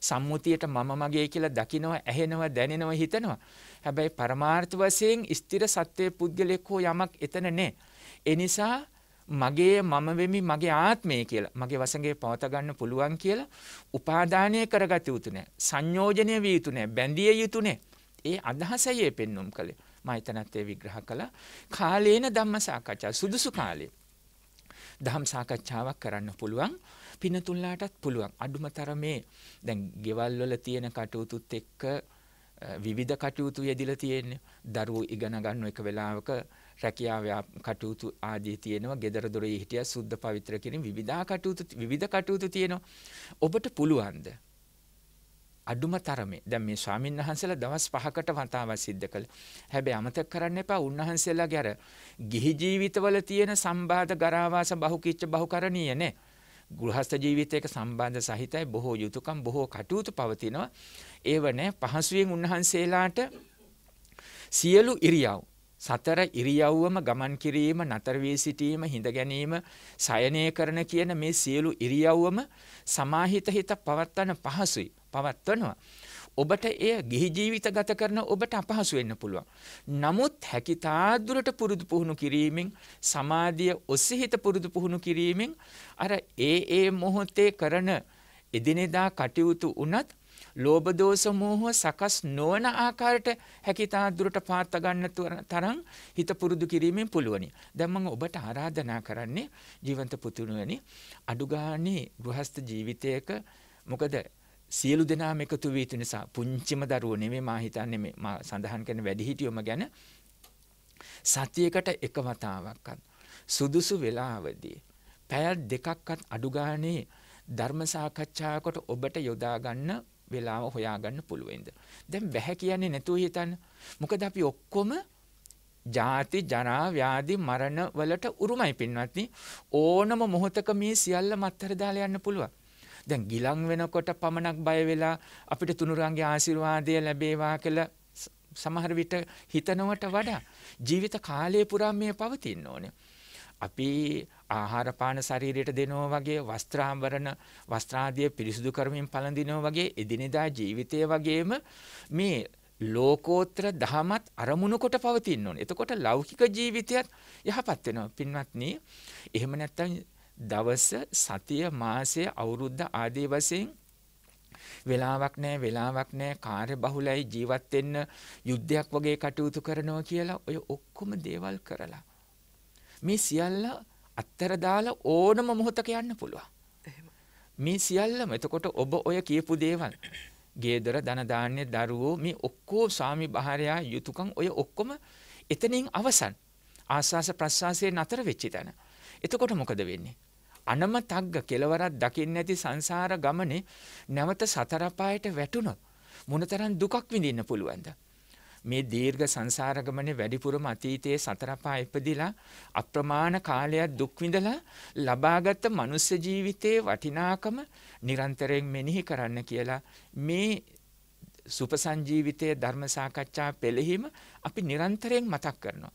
සම්මුතියට මම මගේ කියලා දකිනවා, ඇහෙනවා, දැනෙනවා, හිතනවා. හැබැයි පරමාර්ථ වශයෙන් ස්ථිර සත්‍ය පුද්ගලයෙක්කෝ යමක් එතන නැහැ. ඒ නිසා මගේ මම වෙමි මගේ ආත්මය කියලා මගේ වශයෙන් පවත ගන්න පුළුවන් කියලා උපාදානය කරගත යුතු නැහැ. සංයෝජනය විය යුතු නැහැ. බැඳිය යුතු නැහැ. ඒ අදහසයි පෙන්눔 කළේ. මම එතනත් ඒ විග්‍රහ කළා. කාලේන ධම්ම සාකච්ඡා සුදුසු කාලේ ධම් සාකච්ඡාවක් කරන්න පුළුවන්. පිනතුල්ලාටත් පුළුවන්. අඩුම තරමේ දැන් ගෙවල් වල තියෙන කටයුතුත් එක්ක විවිධ කටයුතු යෙදිලා තියෙන්නේ. දරුවෝ ඉගෙන ගන්න එක වෙලාවක රැකියාව කටයුතු ආදී තියෙනවා. ගෙදර දොරේ හිටියා සුද්ධ පවිත්‍ර කියන විවිධ කටයුතු තියෙනවා. ඔබට පුළුවන්ද? අඩුම තරමේ දැන් මේ ස්වාමීන් වහන්සේලා දවස් 5කට වතාවක් සිද්ධ කළා. හැබැයි අමතක කරන්න එපා උන්වහන්සේලාගේ අර ගිහි ජීවිතවල තියෙන සම්බාධ ගරාවාස බහුකිච්ච බහුකරණීය නේ. ගෘහස්ත ජීවිතයක සම්බන්ධ සහිතයි බොහෝ යුතුයකම් බොහෝ කටයුතු පවතිනවා. ඒව නැහැ පහසුවෙන් උන්වහන්සේලාට සියලු ඉරියව් සතර ඉරියව්වම ගමන් කිරීම නතර වී සිටීම හිඳ ගැනීම සයනය කරන කියන මේ සියලු ඉරියව්වම සමාහිත හිත පවත්වන පහසුයි පවත්වනවා. ඔබට එය ගිහි ජීවිත ගත කරන ඔබට අපහසු වෙන්න පුළුවන්. නමුත් හැකිතා දුරට පුරුදු පුහුණු කිරීමෙන් සමාධිය ඔස්සේ හිත පුරුදු පුහුණු කිරීමෙන් අර ඒ මොහොතේ කරන එදිනෙදා කටයුතු උනත් ලෝභ දෝෂ මෝහ සකස් නොවන ආකාරයට හැකිතා දුරට පාත් ගන්න තරම් හිත පුරුදු කිරීමෙන් පුළුවනි. දැන් මම ඔබට ආරාධනා කරන්නේ ජීවන්ත පුතුණුවනි අඩුගානේ ගෘහස්ත ජීවිතයක මොකද සියලු දෙනාම එකතු වී තින නිසා පුංචිම දරුවෝ නෙමෙයි මා හිතන්නේ මේ මා සඳහන් කරන වැඩිහිටියොම ගැන සතියකට එක වතාවක්වත් සුදුසු වෙලාවදී පැය දෙකක්වත් අඩුගානේ ධර්ම සාකච්ඡාවකට ඔබට යොදා ගන්න වෙලාව හොයාගන්න පුළුවෙන්ද? දැන් බැහැ කියන්නේ නැතුව හිතන්න. මොකද අපි ඔක්කොම ජාති ජරා ව්‍යාධි මරණ වලට උරුමයි පින්වත්නි. ඕනම මොහොතක මේ සියල්ල මත්තර දාලා යන්න පුළුවන්. දැන් ගිලන් වෙනකොට පමණක් බය වෙලා අපිට තුනුරන්ගේ ආශිර්වාදය ලැබේවා කියලා සමහර විට හිතනවට වඩා ජීවිත කාලය පුරා මේ පවතින්න ඕනේ. අපි ආහාර පාන ශරීරයට දෙනවා වගේ වස්ත්‍රාභරණ වස්ත්‍රාදිය පිරිසිදු කරමින් පළඳිනවා වගේ එදිනෙදා ජීවිතය වගේම මේ ලෝකෝත්තර දහමත් අරමුණු කොට පවතින්න ඕනේ. එතකොට ලෞකික ජීවිතයත් යහපත් වෙනවා පින්වත්නි. එහෙම නැත්නම් දවස සතිය මාසය අවුරුද්ද ආදී වශයෙන් වෙලාවක් නැහැ කාර්ය බහුලයි ජීවත් වෙන්න යුද්ධයක් වගේ කටයුතු කරනවා කියලා ඔය ඔක්කොම දේවල් කරලා මේ සියල්ල අත්තර දාලා ඕනම මොහොතක යන්න පුළුවන්. මේ සියල්ලම එතකොට ඔබ ඔය කියපු දේවල් ගේදර ධන ධාන්‍ය දරුවෝ මේ ඔක්කොම ස්වාමි භාර්යා යුතුයකම් ඔය ඔක්කොම එතනින් අවසන් ආස්වාස ප්‍රස්වාසයේ නතර වෙච්ච තැන. එතකොට මොකද වෙන්නේ? අනමතග්ග කෙලවරක් දකින්න නැති සංසාර ගමනේ නැවත සතර පායට වැටුණොත් මොනතරම් දුකක් විඳින්න පුළුවන්ද? මේ දීර්ඝ සංසාර ගමනේ වැඩිපුරම අතීතයේ සතර පා ඉපදිලා අප්‍රමාණ කාලයක් දුක් විඳලා ලබාගත් මනුස්ස ජීවිතයේ වටිනාකම නිරන්තරයෙන් මෙනෙහි කරන්න කියලා මේ සුපසංජීවිතයේ ධර්ම සාකච්ඡා පෙළෙහිම අපි නිරන්තරයෙන් මතක් කරනවා.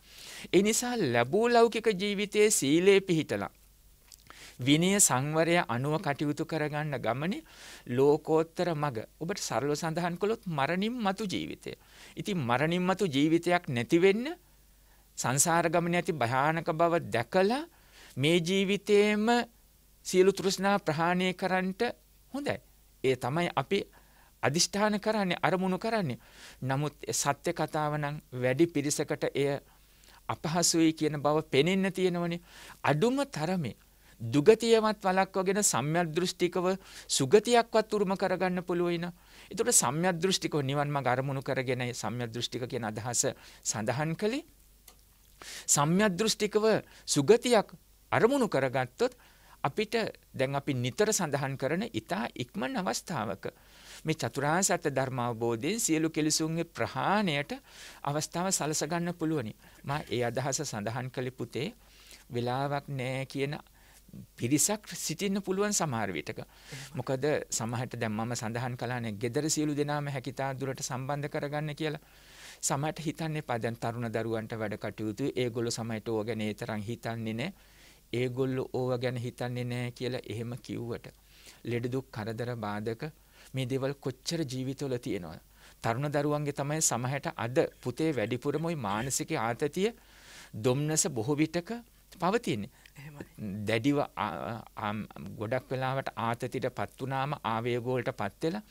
ඒ නිසා ලැබූ ලෞකික ජීවිතයේ සීලේ පිහිටලා විනය සංවරය අනුව කටයුතු කරගන්න ගමනේ ලෝකෝත්තර මඟ ඔබට සරලව සඳහන් කළොත් මරණින් මතු ජීවිතය. ඉතින් මරණින් මතු ජීවිතයක් නැති වෙන්න සංසාර ගමනේ ඇති භයානක බව දැකලා මේ ජීවිතේම සියලු තෘෂ්ණා ප්‍රහාණය කරන්නට හොඳයි. ඒ තමයි අපි අදිෂ්ඨාන කරන්නේ අරමුණු කරන්නේ. නමුත් සත්‍ය කතාව නම් වැඩි පිරිසකට එය අපහසුයි කියන බව පෙනෙන්න තියෙනවනේ. අඩුම තරමේ දුගතියවත් වළක්වගෙන සම්‍යක් දෘෂ්ටිකව සුගතියක්වත් උරුම කරගන්න පුළුවන්. ඒතකොට සම්‍යක් දෘෂ්ටිකව නිවන් මාර්ග අරමුණු කරගෙන සම්‍යක් දෘෂ්ටික කියන අදහස සඳහන් කළේ සම්‍යක් දෘෂ්ටිකව සුගතියක් අරමුණු කරගත්තොත් අපිට දැන් අපි නිතර සඳහන් කරන ඊතා ඉක්මන් අවස්ථාවක මේ චතුරාර්ය සත්‍ය ධර්ම අවබෝධයෙන් සියලු කෙලෙසුන්ගේ ප්‍රහාණයට අවස්ථාව සලස ගන්න පුළුවනි. මා ඒ අදහස සඳහන් කළේ පුතේ වෙලාවක් නෑ කියන පිරිසක් සිටින්න පුළුවන් සමහර විටක. මොකද සමහරට දැන් මම සඳහන් කළානේ gedara සියලු දෙනාම හැකිතා දුරට සම්බන්ධ කරගන්න කියලා. සමහරට හිතන්න එපා දැන් තරුණ දරුවන්ට වැඩ කටයුතු ඒගොල්ලෝ සමහරට ඕව ගැන ඒ තරම් හිතන්නේ නැහැ. ඒගොල්ලෝ ඕව ගැන හිතන්නේ නැහැ කියලා එහෙම කිව්වට ලෙඩ දුක් කරදර බාධක මේ දේවල් කොච්චර ජීවිතවල තියෙනවද? තරුණ දරුවන්ගේ තමයි සමහරට අද පුතේ වැඩිපුරම ওই මානසික ආතතිය දුම්නස බොහෝ විටක පවතින්නේ. දැඩිව ගොඩක් වෙලාවට ආතතියටපත් වුණාම ආවේග වලටපත් වෙලා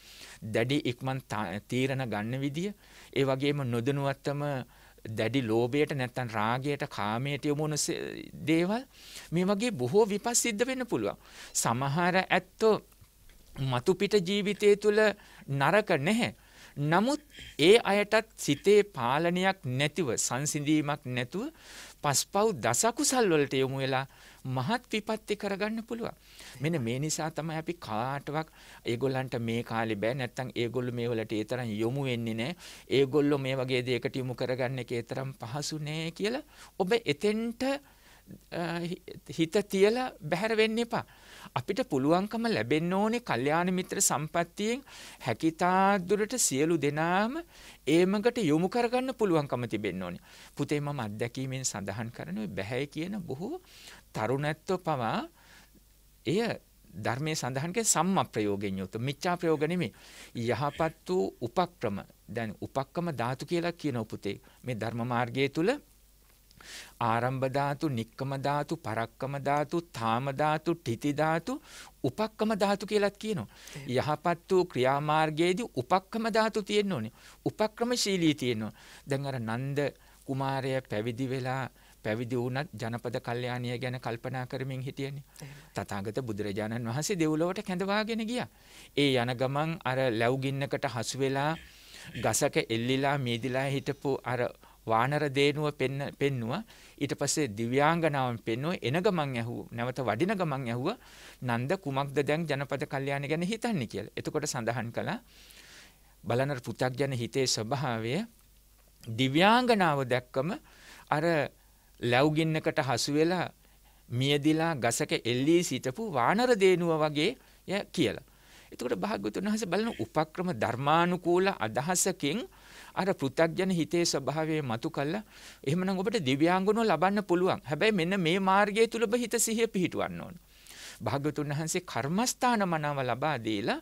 දැඩි ඉක්මන් තීරණ ගන්න විදිය ඒ වගේම නොදැනුවත්වම දැඩි ලෝභයට නැත්නම් රාගයට කාමයට යොමු වන දේවල් මේ වගේ බොහෝ විපත් සිද්ධ වෙන්න පුළුවන්. සමහර ඇත්තෝ මතු පිට ජීවිතය තුළ නරක නැහැ. නමුත් ඒ අයටත් සිතේ පාලනයක් නැතිව සංසිඳීමක් නැතුව පස්පව් දසකුසල් වලට යොමු වෙලා මහත් විපත්ති කරගන්න පුළුවන්. මෙන්න මේ නිසා තමයි අපි කාටවත් ඒගොල්ලන්ට මේ කාලේ බෑ නැත්තම් ඒගොල්ලෝ මේ වලට ඒ තරම් යොමු වෙන්නේ නැහැ. ඒගොල්ලෝ මේ වගේ දෙයකට යොමු කරගන්න එක ඒ තරම් පහසු නෑ කියලා ඔබ එතෙන්ට හිත තියලා බැහැර වෙන්න එපා. අපිට පුළුවන්කම ලැබෙන්න ඕනේ කල්යාණ මිත්‍ර සම්පත්තියෙන් හැකිතා දුරට සියලු දෙනාම ඒමකට යොමු කරගන්න පුළුවන්කම තිබෙන්න ඕනේ. පුතේ මම අත්දැකීමෙන් සඳහන් කරන්නේ බැහැ කියන බොහෝ තරුණත්ව පවා එය ධර්මයේ සඳහන් කේ සම්මා ප්‍රයෝගයෙන් යුතු මිච්ඡා ප්‍රයෝග නෙමෙයි. යහපත් වූ උපක්‍රම දැන් උපක්‍රම ධාතු කියලා කියන පුතේ මේ ධර්ම මාර්ගයේ තුල ආරම්භ ධාතු, නික්කම ධාතු, පරක්කම ධාතු, තාම ධාතු, ඨිති ධාතු, උපක්කම ධාතු කියලාත් කියනවා. යහපත් වූ ක්‍රියාමාර්ගයේදී උපක්කම ධාතු තියෙන්න ඕනේ. උපක්‍රමශීලී තියෙනවා. දැන් අර නන්ද කුමාරයා පැවිදි වෙලා පැවිදි වුණත් ජනපද කල්යාණිය ගැන කල්පනා කරමින් හිටියනේ. තථාගත බුදුරජාණන් වහන්සේ දෙව්ලොවට කැඳවාගෙන ගියා. ඒ යන ගමන් අර ලැබුගින්නකට හසු වෙලා ගසක එල්ලිලා මීදිලා හිටපු අර වානර දේනුව පෙන්නුවා. ඊට පස්සේ දිව්‍යාංගනාවන් පෙන්නුවා. එන ගමන් ඇහුවා. නැවත වඩින ගමන් ඇහුවා. නන්ද කුමක්ද දැන් ජනපද කල්යාණ ගැන හිතන්නේ කියලා. එතකොට සඳහන් කළා බලනර පු탁ජන හිතේ ස්වභාවය දිව්‍යාංගනාව දැක්කම අර ලැබුගින්නකට හසු වෙලා මියදිලා ගසක එල්ලී සිටපු වානර දේනුව වගේ කියලා. එතකොට භාග්‍යවතුන් වහන්සේ බලන උපක්‍රම ධර්මානුකූල අදහසකින් අර පෘථග්ජන හිතේ ස්වභාවය මතු කළා. එහෙමනම් ඔබට දිව්‍යාංගනෝ ලබන්න පුළුවන්. හැබැයි මෙන්න මේ මාර්ගය තුල ඔබ හිත සිහිය පිහිටවන්න ඕන. භාග්‍යවතුන් වහන්සේ කර්මස්ථාන මනාව ලබා දීලා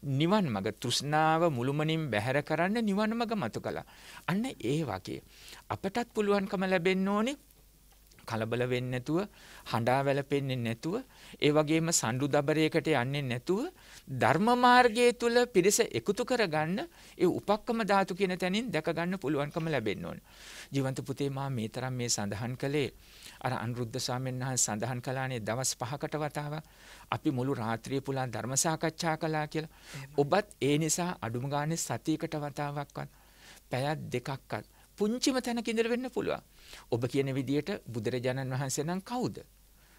නිවන් මඟ තෘෂ්ණාව මුළුමනින් බැහැර කරන්න නිවන් මඟ මතු කළා. අන්න ඒ වගේ අපටත් පුළුවන්කම ලැබෙන්න ඕනේ කලබල වෙන්නේ නැතුව, හඬා වැළපෙන්නේ නැතුව, ඒ වගේම සඳු දබරයකට යන්නේ නැතුව ධර්ම මාර්ගයේ තුල පිරිස එකතු කරගන්න ඒ උපක්කම ධාතු කියන තැනින් දැක ගන්න පුළුවන්කම ලැබෙන්න ඕන. ජීවන්ත පුතේ මා මේ තරම් මේ සඳහන් කළේ අර අනුරුද්ධ ස්වාමීන් වහන්සේ සඳහන් කළානේ දවස් 5කට වතාවක් අපි මුළු රාත්‍රිය පුලා ධර්ම සාකච්ඡා කළා කියලා. ඔබත් ඒ නිසා අඩුම ගානේ සතියකට වතාවක්වත් පැයක් දෙකක්වත් පුංචිම තැනක ඉඳලා වෙන්න පුළුවන්. ඔබ කියන විදියට බුදුරජාණන් වහන්සේ නම් කවුද?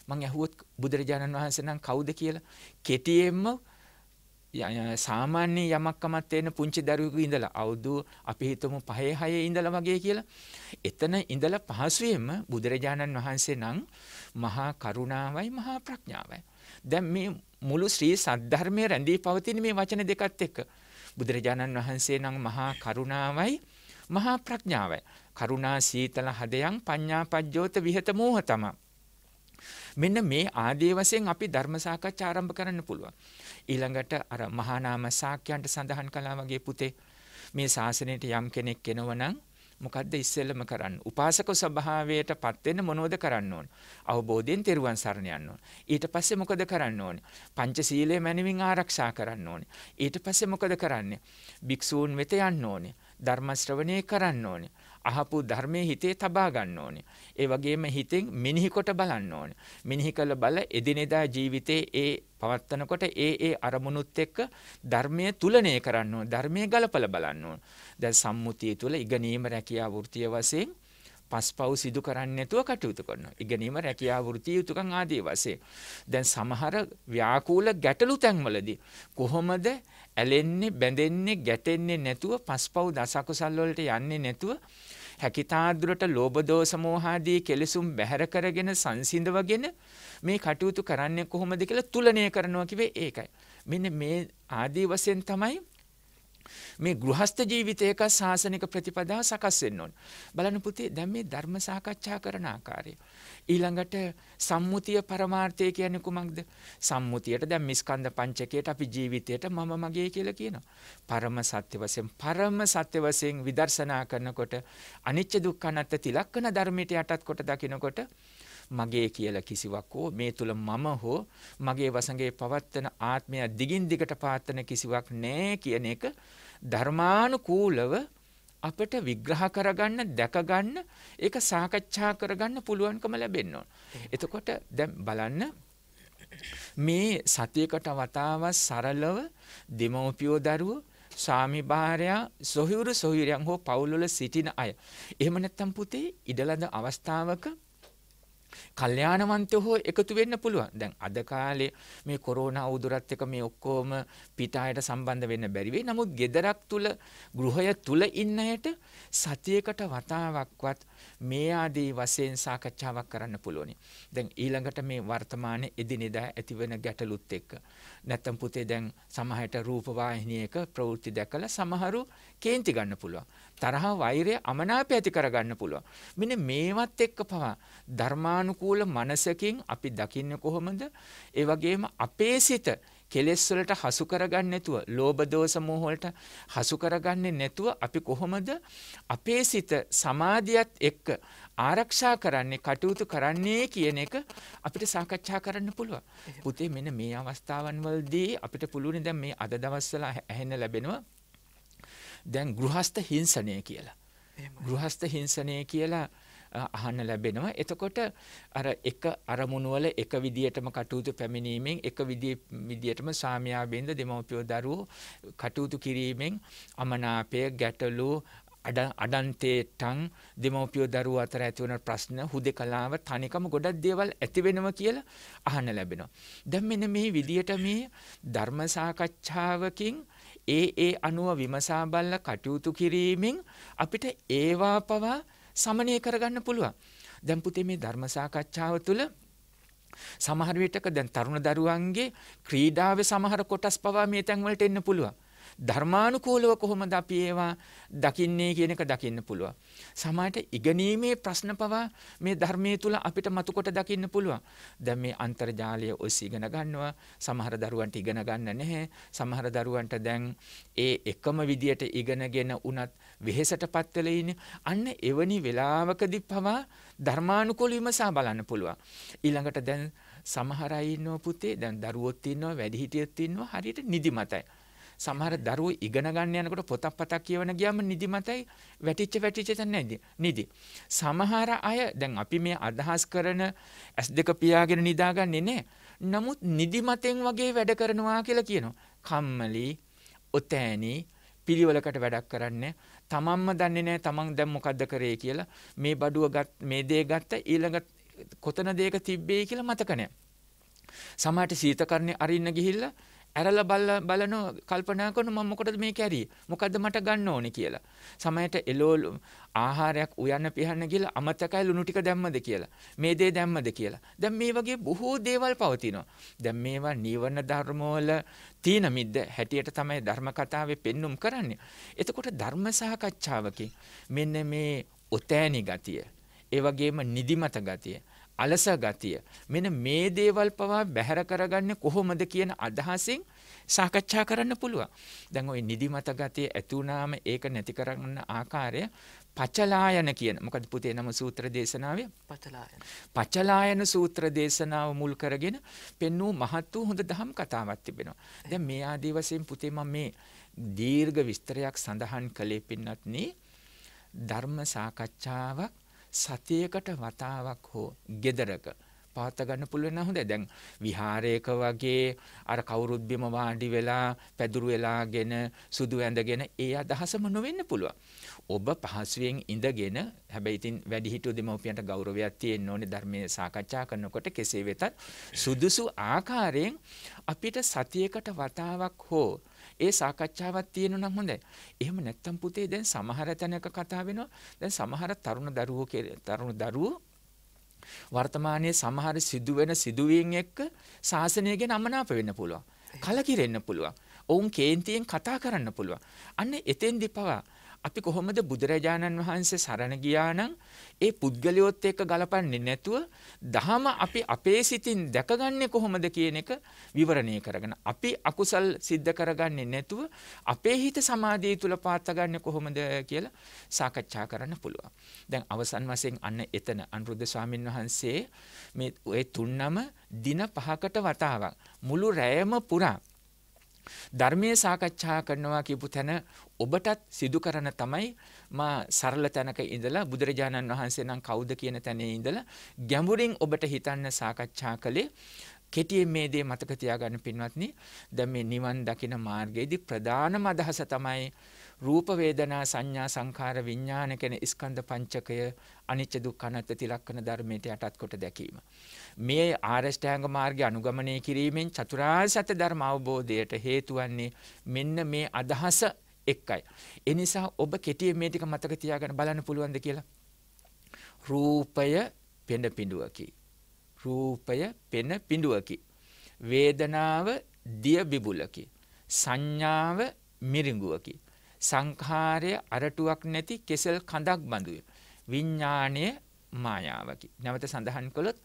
මං ඇහුවොත් බුදුරජාණන් වහන්සේ නම් කවුද කියලා කෙටියෙන්ම සාමාන්‍ය යමක්කමත් තේන පුංචි දරුවෙකු ඉඳලා අවුරුදු අපි හිතමු 5 6 ඉඳලා වගේ කියලා. එතන ඉඳලා පහසුවෙන්ම බුදුරජාණන් වහන්සේ නම් මහා කරුණාවයි මහා ප්‍රඥාවයි. දැන් මේ මුළු ශ්‍රී සද්ධර්මයේ රැඳී පවතින මේ වචන දෙකත් එක්ක බුදුරජාණන් වහන්සේ නම් මහා කරුණාවයි මහා ප්‍රඥාවයි. කරුණා සීතල හදයන් පඤ්ඤාපජ්ජෝත විහෙත මෝහතම. මෙන්න මේ ආදී වශයෙන් අපි ධර්ම සාකච්ඡා ආරම්භ කරන්න පුළුවන්. ඊළඟට අර මහා නාම ශාක්‍යයන්ට සඳහන් කළා වගේ පුතේ මේ ශාසනයට යම් කෙනෙක් එනවනම් මොකද්ද ඉස්සෙල්ලම කරන්න? උපාසක ස්වභාවයටපත් වෙන්න මොනවද කරන්න ඕන? අවබෝධයෙන් තෙරුවන් සරණ යන්න ඕන. ඊට පස්සේ මොකද කරන්න ඕනේ? පංචශීලයේ මැනවින් ආරක්ෂා කරන්න ඕනේ. ඊට පස්සේ මොකද කරන්නේ? භික්ෂූන් වෙත යන්න ඕනේ. ධර්ම ශ්‍රවණය කරන්න ඕනේ. අහපු ධර්මයේ හිතේ තබා ගන්න ඕනේ. ඒ වගේම හිතෙන් මෙනෙහි කොට බලන්න ඕනේ. මෙනෙහි කළ බල එදිනෙදා ජීවිතේ ඒ පවත්නකොට ඒ අරමුණුත් එක්ක ධර්මයේ තුලණය කරන්න ඕනේ. ධර්මයේ ගලපලා බලන්න ඕනේ. දැන් සම්මුතිය තුල ඉගෙනීම රැකියාව වෘත්තිය වශයෙන් පස්පව් සිදු කරන්නේ නැතුව කටයුතු කරනවා. ඉගෙනීම රැකියාව වෘත්තිය යුතුයකම් ආදී වශයෙන්. දැන් සමහර ව්‍යාකූල ගැටලු තැන්වලදී කොහොමද ඇලෙන්නේ, බැඳෙන්නේ, ගැටෙන්නේ නැතුව පස්පව් දසකුසල් වලට යන්නේ නැතුව හැකිතාදුරට ලෝභ දෝෂ මෝහ ආදී කෙලෙසුම් බැහැර කරගෙන සංසිඳවගෙන මේ කටයුතු කරන්නේ කොහොමද කියලා තුලණය කරනවා කිව්වේ ඒකයි. මෙන්න මේ ආදී වශයෙන් තමයි මේ ගෘහස්ත ජීවිතයක ශාසනික ප්‍රතිපදාව සකස් වෙන්න ඕන. බලන්න පුතේ දැන් මේ ධර්ම සාකච්ඡා කරන ආකාරය. ඊළඟට සම්මුතිය පරමාර්ථය කියන්නේ කුමක්ද? සම්මුතියට දැන් මිස්කන්ධ පංචකයට අපි ජීවිතයට මම මගේ කියලා කියනවා. පරම සත්‍ය වශයෙන් විදර්ශනා කරනකොට අනිච්ච දුක්ඛ අනාත්ම තිලක්කන ධර්මයට යටත් කොට දකිනකොට මගේ කියලා කිසිවක් හෝ මේ තුල මම හෝ මගේ වසඟේ පවත්තන ආත්මය දිගින් දිගට පාත්තන කිසිවක් නැහැ කියන එක ධර්මානුකූලව අපිට විග්‍රහ කරගන්න, දැකගන්න, ඒක සාකච්ඡා කරගන්න පුළුවන්කම ලැබෙන්න ඕන. එතකොට දැන් බලන්න මේ සතියකට වතාවක් සරලව දෙමෝපියෝ දරුවෝ ස්වාමි භාර්යා සොහියුරියන් හෝ පවුල්වල සිටින අය. එහෙම නැත්නම් පුතේ ඉඩලද අවස්ථාවක කල්යාණවන්තයෝ හෝ එකතු වෙන්න පුළුවන්. දැන් අද කාලේ මේ කොරෝනා උදුරත් එක මේ ඔක්කොම පිටායට සම්බන්ධ වෙන්න බැරි වෙයි. නමුත් ගෙදරක් තුල ගෘහය තුල ඉන්න අයට සතියකට වතාවක්වත් මේ ආදී වශයෙන් සාකච්ඡාවක් කරන්න පුළුවනි. දැන් ඊළඟට මේ වර්තමානයේ එදිනෙදා ඇතිවෙන ගැටලුත් එක්ක නැත්තම් පුතේ දැන් සමහරට රූප වාහිනියක ප්‍රවෘත්ති දැකලා සමහරු කේන්ති ගන්න පුළුවන්. තරහ වෛරය අමනාපය ඇති කරගන්න පුළුවන්. මෙන්න මේවත් එක්ක පවා ධර්මානුකූල මනසකින් අපි දකින්නේ කොහොමද? ඒ වගේම අපේ සිත කෙලෙස් වලට හසු කරගන්නේ නැතුව, ලෝභ දෝෂ මෝහ වලට හසු කරගන්නේ නැතුව අපි කොහොමද අපේ සිත සමාධියත් එක්ක ආරක්ෂා කරන්නේ, කටයුතු කරන්නේ කියන එක අපිට සාකච්ඡා කරන්න පුළුවන්. පුතේ මෙන්න මේ අවස්ථාවන් වලදී අපිට පුළුවන් දැන් මේ අද දවස්වල ඇහෙන්න ලැබෙනවා දැන් ගෘහස්ත හිංසනය කියලා. ගෘහස්ත හිංසනය කියලා අහන්න ලැබෙනවා. එතකොට අර එක අරමුණු වල එක විදියටම කටයුතු පැමිණීමෙන් එක විදියටම සාමියා බින්ද දෙමව්පියෝ දරුවෝ කටයුතු කිරීමෙන් අමනාපය, ගැටලු, අඩන්තේටන් දෙමව්පියෝ දරුවෝ අතර ඇතිවන ප්‍රශ්න, හුදකලාව, තනිකම ගොඩක් දේවල් ඇති වෙනවා කියලා අහන්න ලැබෙනවා. දැන් මෙන්න මේ විදියට මේ ධර්ම සාකච්ඡාවකින් ඒ අනුව විමසා බලලා කටයුතු කිරීමෙන් අපිට ඒවා පවා සමනය කරගන්න පුළුවන්. දැන් පුතේ මේ ධර්ම සාකච්ඡාව තුළ සමහර විටක දැන් තරුණ දරුවන්ගේ ක්‍රීඩාවේ සමහර කොටස් පවා මේ තැන් වලට එන්න පුළුවන්. ධර්මානුකූලව කොහොමද අපි ඒවා දකින්නේ කියන එක දකින්න පුළුවන්. සමහරට ඉගෙනීමේ ප්‍රශ්න පවා මේ ධර්මයේ තුල අපිට මතුකොට දකින්න පුළුවන්. දැන් මේ අන්තර්ජාලය ඔස්සේ ඉගෙන ගන්නවා. සමහර දරුවන්ට ඉගෙන ගන්න නැහැ. සමහර දරුවන්ට දැන් ඒ එකම විදියට ඉගෙනගෙන උනත් වෙහෙසටපත් වෙලා ඉන්නේ. අන්න එවැනි වෙලාවකදී පවා ධර්මානුකූලව විමසා බලන්න පුළුවන්. ඊළඟට දැන් සමහර අය ඉන්නවා පුතේ, දැන් දරුවොත් ඉන්නවා, වැඩිහිටියොත් ඉන්නවා, හරියට නිදිමතයි. සමහර දරුවෝ ඉගෙන ගන්න යනකොට පොතක් කියවන ගියාම නිදිමතයි, වැටිච්ච තැන නිදි. සමහර අය දැන් අපි මේ අදහස් කරන S2 පියාගෙන නිදාගන්නේ නැහැ. නමුත් නිදිමතෙන් වගේ වැඩ කරනවා කියලා කියනවා. කම්මැලි, ඔතෑනි, පිළිවෙලකට වැඩක් කරන්නේ, තමන්ම දන්නේ නැහැ තමන් දැන් මොකද්ද කරේ කියලා. මේ බඩුව මේ දේ ගත්ත, ඊළඟ කොතනද ඒක තිබ්බේ කියලා මතක නැහැ. සමහරට සීතකරණේ අරින්න ගිහිල්ලා ඇරලා බලන කල්පනා කරන මම මොකටද මේක ඇරියේ? මොකද්ද මට ගන්න ඕනේ කියලා. සමහරට එළවලු ආහාරයක් උයන්න පිහන්න ගිහලා අමතකයි ලුණු ටික දැම්මද කියලා. මේ දේ දැම්මද කියලා. දැන් මේ වගේ බොහෝ දේවල් පවතිනවා. දැන් මේවා නීවරණ ධර්ම වල තීන මිද්ද හැටියට තමයි ධර්ම කතාවේ පෙන්눔 කරන්නේ. එතකොට ධර්ම සාකච්ඡාවකින් මෙන්න මේ ඔතෑනි ගතිය, ඒ වගේම නිදිමත ගතිය, අලස ගතිය, මෙන්න මේ දේවල් පවා බැහැර කරගන්නේ කොහොමද කියන අදහසින් සාකච්ඡා කරන්න පුළුවන්. දැන් ওই නිදිමත ගතිය ඇති වුණාම ඒක නැති කරගන්න ආකාරය පචලායන කියන. මොකද පුතේ නම සූත්‍ර දේශනාවේ පචලායන සූත්‍ර දේශනාව මුල් කරගෙන පෙන්වූ මහත් වූ හොඳ දහම් කතාවක් තිබෙනවා. දැන් මේ ආදී වශයෙන් පුතේ මම මේ දීර්ඝ විස්තරයක් සඳහන් කළේ පින්නත්නි ධර්ම සාකච්ඡාවක් සතියකට වතාවක් හෝ ගෙදරක පවත්වා ගන්න පුළුවන් නම් හොඳයි. දැන් විහාරයක වගේ අර කවුරුත් බිම වාඩි වෙලා පැදුරු වෙලාගෙන සුදු ඇඳගෙන ඒ අදහසම නොවෙන්න පුළුවන්. ඔබ පහසුවෙන් ඉඳගෙන හැබැයි ඉතින් වැඩිහිටියෝ දෙමව්පියන්ට ගෞරවයක් තියෙන්න ඕනේ ධර්මයේ සාකච්ඡා කරනකොට කෙසේ වෙතත් සුදුසු ආකාරයෙන් අපිට සතියකට වතාවක් හෝ ඒ සාකච්ඡාවක් තියෙනවා නම් හොඳයි. එහෙම නැත්තම් පුතේ දැන් සමහර තැනක කතා වෙනවා. දැන් සමහර තරුණ දරුවෝ වර්තමානයේ සමහර සිදුවෙන සිදුවීම් එක්ක ශාසනය ගැන අමනාප වෙන්න පුළුවන්. කලකිරෙන්න පුළුවන්. ඔවුන් කේන්තියෙන් කතා කරන්න පුළුවන්. අන්න එතෙන්දි පවා අපි කොහොමද බුදුරජාණන් වහන්සේ සරණ ගියා නම් ඒ පුද්ගලයොත් එක්ක ගලපන්නේ නැතුව දහම අපි අපේ සිතින් දැකගන්නේ කොහොමද කියන එක විවරණය කරගෙන අපි අකුසල් සිද්ධ කරගන්නේ නැතුව අපේ හිත සමාධිය තුල පාත්තගන්නේ කොහොමද කියලා සාකච්ඡා කරන්න පුළුවන්. දැන් අවසන් වශයෙන් අන්න එතන අනුරුද්ධ ස්වාමීන් වහන්සේ මේ ඒ තුන්නම දින 5කට වතාවක් මුළු රැයම පුරා ධර්මයේ සාකච්ඡා කරනවා කියපු තැන ඔබටත් සිදු කරන තමයි මා සරල තැනක ඉඳලා බුදුරජාණන් වහන්සේ නම් කවුද කියන තැනේ ඉඳලා ගැඹුරින් ඔබට හිතන්න සාකච්ඡා කළේ. කෙටියෙන් මේ දේ මතක තියාගන්න පින්වත්නි. දැන් මේ නිවන් දකින මාර්ගයේදී ප්‍රධානම අදහස තමයි රූප වේදනා සංඥා සංඛාර විඥාන කියන ස්කන්ධ පංචකය අනිච්ච දුක්ඛ අනාත්ම තිලක්ෂණ ධර්මයට යටත් කොට දැකීම. මේ ආරෂ්ඨාංග මාර්ගය අනුගමනය කිරීමෙන් චතුරාර්ය සත්‍ය ධර්ම අවබෝධයට හේතු වන්නේ මෙන්න මේ අදහස එක්කයි. ඒ නිසා ඔබ කෙටියෙන් මේ ටික මතක තියාගන්න බලන්න පුළුවන්ද කියලා. රූපය පෙන පිඬුවකි. රූපය පෙන පිඬුවකි. වේදනාව දිය බිබුලකි. සංඥාව මිරිඟුවකි. සංඛාරය අරටුවක් නැති කෙසල් කඳක් බඳුය. විඥාණය මායාවකි. නැවත සඳහන් කළොත්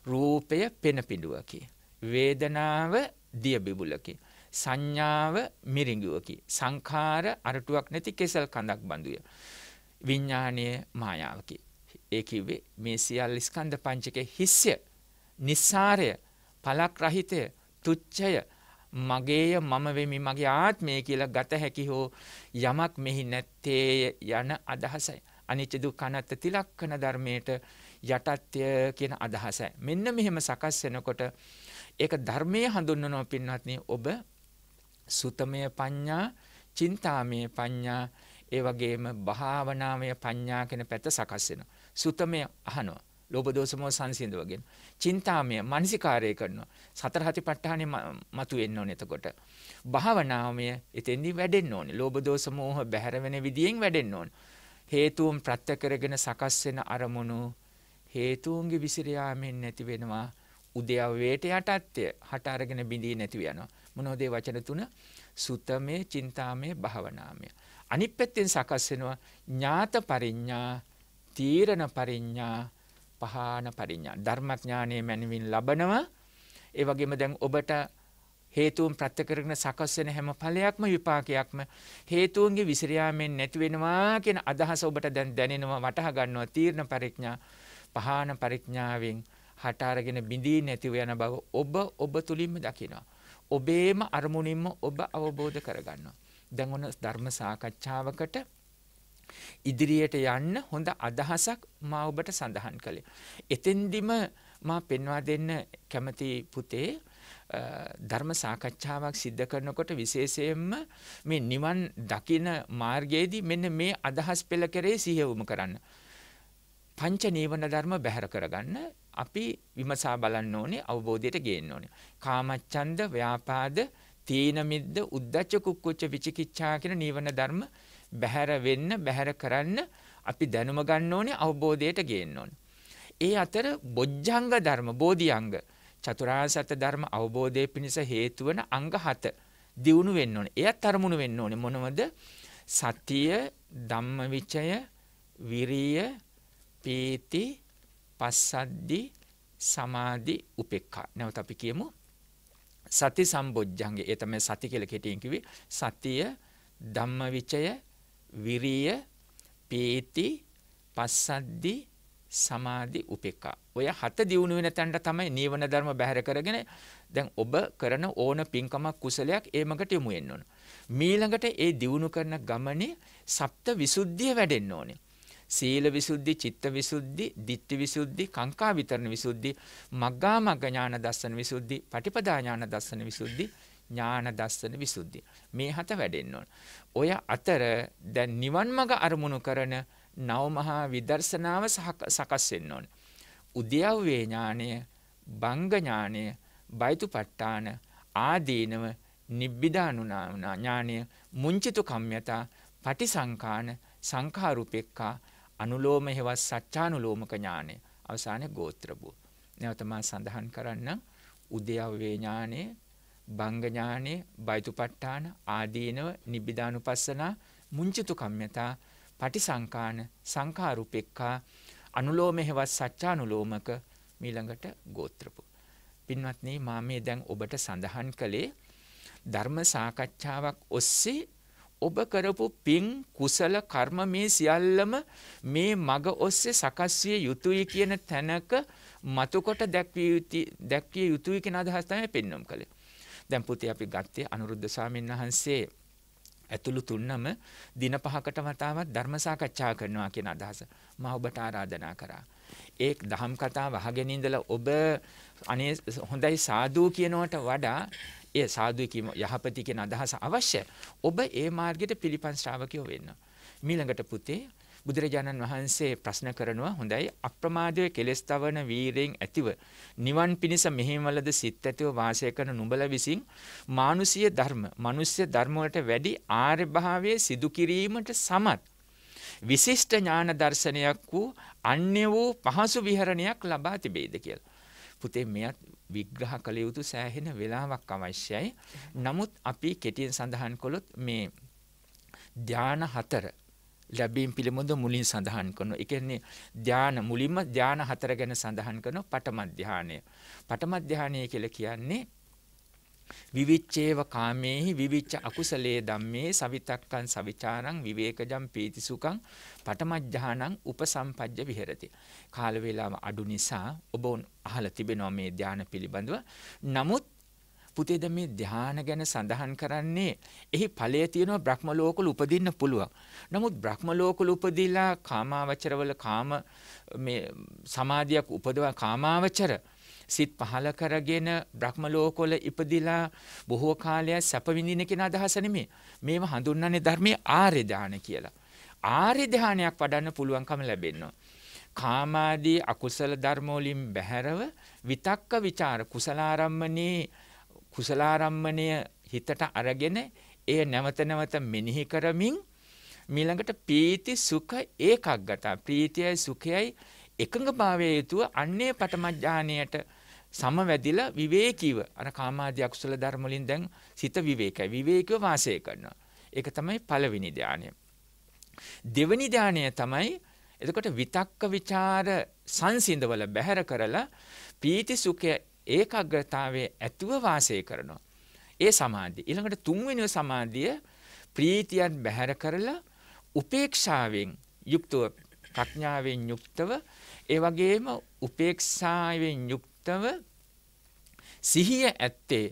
රූපය පෙන පිඬුවකි. වේදනාව දිය බිබුලකි. සංඥාව මිරිඟුවකි. සංඛාර අරටුවක් නැති කෙසල් කඳක් බඳුය. විඥාණය මායාවකි. ඒ කිව්වේ මේ සියල්ල ස්කන්ධ පංචකයේ හිස්ය, නිස්සාරය, පලක් රහිතය, තුච්ඡය, මගේය මම වෙමි මගේ ආත්මය කියලා ගත හැකි හෝ යමක් මෙහි නැත්තේ යන අදහසයි. අනිච්ච දුක්ඛ අනාත්ම තිලක්ෂණ ධර්මයට යටත්ය කියන අදහසයි. මෙන්න මෙහෙම සකස් වෙනකොට ඒක ධර්මයේ හඳුන්වනවා පින්වත්නි. ඔබ සුතමය පඤ්ඤා, චින්තාමය පඤ්ඤා, ඒ වගේම භාවනාමය පඤ්ඤා කියන පැත්ත සකස් වෙනවා. සුතමය අහනවා. ලෝභ දෝෂ මොහ සංසිඳවගෙන. චින්තාමය මානසිකාරය කරනවා. සතර හතිපට්ඨානෙ මතුවෙන්න ඕනේ එතකොට. භාවනාමය එතෙන්දි වැඩෙන්න ඕනේ. ලෝභ දෝෂ මොහ බැහැර වෙන විදියෙන් වැඩෙන්න ඕනේ. හේතුන් ප්‍රත්‍ය කරගෙන සකස් වෙන අරමුණු හේතුන්ගේ විසිරියාමෙන් නැති වෙනවා. උද්‍යවයට යටත්ය හට අරගෙන බිඳී නැති වෙනවා. මොනවද ඒ වචන තුන? සුතමේ, චින්තාමේ, භාවනාමය. අනිත් පැත්තෙන් සකස් වෙනවා ඥාත පරිඥා, තීරණ පරිඥා, පහාන පරිඥා. ධර්මඥානයේ මනමින් ලබනවා. ඒ වගේම දැන් ඔබට හේතුන් ප්‍රත්‍ය කරගෙන සකස් වෙන හැම ඵලයක්ම විපාකයක්ම හේතුන්ගේ විසිරියාමෙන් නැති වෙනවා කියන අදහස ඔබට දැන් දැනෙනවා, වටහා ගන්නවා. තීරණ පරිඥා, පහාන පරිඥාවෙන් හට අරගෙන බිඳී නැතිව යන බව ඔබ තුලින්ම දකිනවා. ඔබේම අරමුණින්ම ඔබ අවබෝධ කරගන්නවා. දැන් ඔන්න ධර්ම සාකච්ඡාවකට ඉදිරියට යන්න හොඳ අදහසක් මා ඔබට සඳහන් කළේ. එතෙන්දිම මා පෙන්වා දෙන්න කැමති පුතේ ධර්ම සාකච්ඡාවක් සිද්ධ කරනකොට විශේෂයෙන්ම මේ නිවන් දකින මාර්ගයේදී මෙන්න මේ අදහස් පෙළ කරේ සිහියවුම කරන්න. පංච නීවරණ ධර්ම බැහැර කරගන්න අපි විමසා බලන්න ඕනේ, අවබෝධයට ගේන්න ඕනේ. කාමච්ඡන්ද, ව්‍යාපාද, තීන මිද්ද, උද්ධච්ච කුක්කුච්ච විචිකිච්ඡා කියන නීවරණ ධර්ම බැහැර වෙන්න, බැහැර කරන්න අපි දැනුම ගන්න ඕනේ, අවබෝධයට ගේන්න ඕනේ. ඒ අතර බොජ්ජංග ධර්ම, බෝධිඅංග, චතුරාර්ය සත්‍ය ධර්ම අවබෝධයේ පිණිස හේතු වන අංග 7 දියුණු වෙන්න ඕනේ. එයත් අරමුණු වෙන්න ඕනේ. මොනවද? සතිය, ධම්මවිචය, විරිය, පීති, පස්සද්දි, සමාධි, උපේක්ඛා. නැවත අපි කියමු සති සම්බොජ්ජංගේ. ඒ තමයි සති කියලා කෙටියෙන් කිව්වේ. සතිය, ධම්මවිචය, විරිය, පීති, පස්සද්දි, සමාධි, උපේක්ඛා. ඔය 7 දියුණු වෙන තැනට තමයි නීවරණ ධර්ම බැහැර කරගෙන දැන් ඔබ කරන ඕන පින්කමක් කුසලයක් ඒමකට යොමු වෙන්න ඕන. මීළඟට ඒ දියුණු කරන ගමනේ සප්ත විසුද්ධිය වැඩෙන්න ඕනේ. සීල විසුද්ධි, චිත්ත විසුද්ධි, ditthi විසුද්ධි, කාංකා විතරණ විසුද්ධි, මග්ගා මග්ග ඥාන දර්ශන විසුද්ධි, පටිපදා ඥාන දර්ශන විසුද්ධි, ඥාන දර්ශන විසුද්ධි. මේ 7 වැඩෙන්න ඕන. ඔය අතර දැන් නිවන් මඟ අරමුණු කරන නව මහා විදර්ශනාව සකස් වෙන්න ඕන. උද්‍යව්වේ ඥානය, භංග ඥානය, බයිතුපට්ඨාන, ආදීනව, නිබ්බිදානුනා ඥානය, මුංචිතු කම්යතා, පටිසංකාන, සංඛාරුපෙක්ඛා, අනුලෝම හේවත් සත්‍යානුලෝමක ඥානය. අවසානයේ ගෝත්‍ර භූ. නැවත මා සඳහන් කරන්න උද්‍යව්වේ ඥානය, භංග ඥානය, බයිතුපට්ඨාන, ආදීනව, නිබ්බිදානුපස්සනා, මුංචිතු කම්යතා, පටිසංකාන, සංඛාරුපෙක්ඛා, අනුලෝම හේවත් සත්‍යානුලෝමක, ඊළඟට ගෝත්‍රපු. පින්වත්නි, මා මේ දැන් ඔබට සඳහන් කළේ ධර්ම සාකච්ඡාවක් ඔස්සේ ඔබ කරපු පින්, කුසල, කර්ම මේ සියල්ලම මේ මග ඔස්සේ සකස් විය යුතුයි කියන තැනක මතුකොට දැක්විය යුතුයි කියන අදහස තමයි පෙන්වම් කළේ. දැන් පුතේ අපි ගත්තේ අනුරුද්ධ ස්වාමීන් වහන්සේ ඇතුළු තුන්නම දින 5කට වතාවක් ධර්ම සාකච්ඡා කරනවා කියන අදහස මම ඔබට ආරාධනා කරා. ඒ දහම් කතාව අහගෙන ඉඳලා ඔබ අනේ හොඳයි සාදු කියනවට වඩා ඒ සාදු කීම යහපති කියන අදහස අවශ්‍ය. ඔබ ඒ මාර්ගයට පිළිපන් ශ්‍රාවකයෝ වෙන්න. ඊළඟට පුතේ බුදුරජාණන් වහන්සේ ප්‍රශ්න කරනවා, හොඳයි අප්‍රමාදයේ කෙලෙස් තවන වීරයෙන් ඇතිව නිවන් පිණිස මෙහෙමවලද සිත් ඇතිව වාසය කරන නුඹල විසින් මානුෂීය ධර්ම, මනුෂ්‍ය ධර්ම වලට වැඩි ආර්ය භාවයේ සිදු කිරීමට සමත් විශිෂ්ට ඥාන දර්ශනයක් වූ අන්‍ය වූ පහසු විහරණයක් ලබා තිබේද කියලා. පුතේ මෙයත් විග්‍රහ කළ යුතු සෑහෙන වෙලාවක් අවශ්‍යයි. නමුත් අපි කෙටියෙන් සඳහන් කළොත් මේ ධාන 4 ලැබීම් පිළිබඳ මුලින් සඳහන් කරනවා. ඒ කියන්නේ ධාන මුලින්ම ධාන 4 ගැන සඳහන් කරනවා. පඨම ධානය. පඨම ධානය කියලා කියන්නේ විවිච්ඡේව කාමේහි විවිච්ඡ අකුසලේ ධම්මේ සවිතක්කං සවිචාරං විවේකජම් පීතිසුඛං පඨම ධානං උපසම්පජ්ජ විහෙරති. කාල වේලාව අඩු නිසා ඔබ අහලා තිබෙනවා මේ ධාන පිළිබඳව. නමුත් පුතේද මේ ධාන ගැන සඳහන් කරන්නේ එහි ඵලය තියෙනවා බ්‍රහ්ම ලෝකවල උපදින්න පුළුවන්. නමුත් බ්‍රහ්ම ලෝකවල උපදිලා කාමාවචරවල කාම මේ සමාධියක් උපදවා කාමාවචර සිත් පහල කරගෙන බ්‍රහ්ම ලෝකවල ඉපදිලා බොහෝ කාලයක් සැප විඳින කියන අදහස නෙමෙයි. මේව හඳුන්වන්නේ ධර්මයේ ආර්ය ධානය කියලා. ආර්ය ධානයක් වඩන්න පුළුවන්කම ලැබෙනවා. කාමාදී අකුසල ධර්ම වලින් බැහැරව විතක්ක ਵਿਚාර කුසලාරම්මණය හිතට අරගෙන එය නැවත නැවත මෙනෙහි කරමින් ඊළඟට පීති සුඛ ඒකග්ගත ප්‍රීතියයි සුඛයයි එකඟභාවයේ යුතුව අන්නේ පඨම ඥානයට සමවැදිලා විවේකීව අර කාමාදී අකුසල ධර්ම වලින් දැන් සිත විවේකීව වාසය කරනවා. ඒක තමයි පළවෙනි ධානය. දෙවෙනි ධානය තමයි එතකොට විතක්ක ਵਿਚාර සංසිඳවල බැහැර කරලා පීති සුඛ ඒකාග්‍රතාවයේ ඇතුව වාසය කරනවා. ඒ සමාධිය. ඊළඟට තුන්වෙනි සමාධිය ප්‍රීතියන් බැහැර කරලා උපේක්ෂාවෙන් යුක්තව ප්‍රඥාවෙන් යුක්තව ඒ වගේම උපේක්ෂාවෙන් යුක්තව සිහිය ඇත්තේ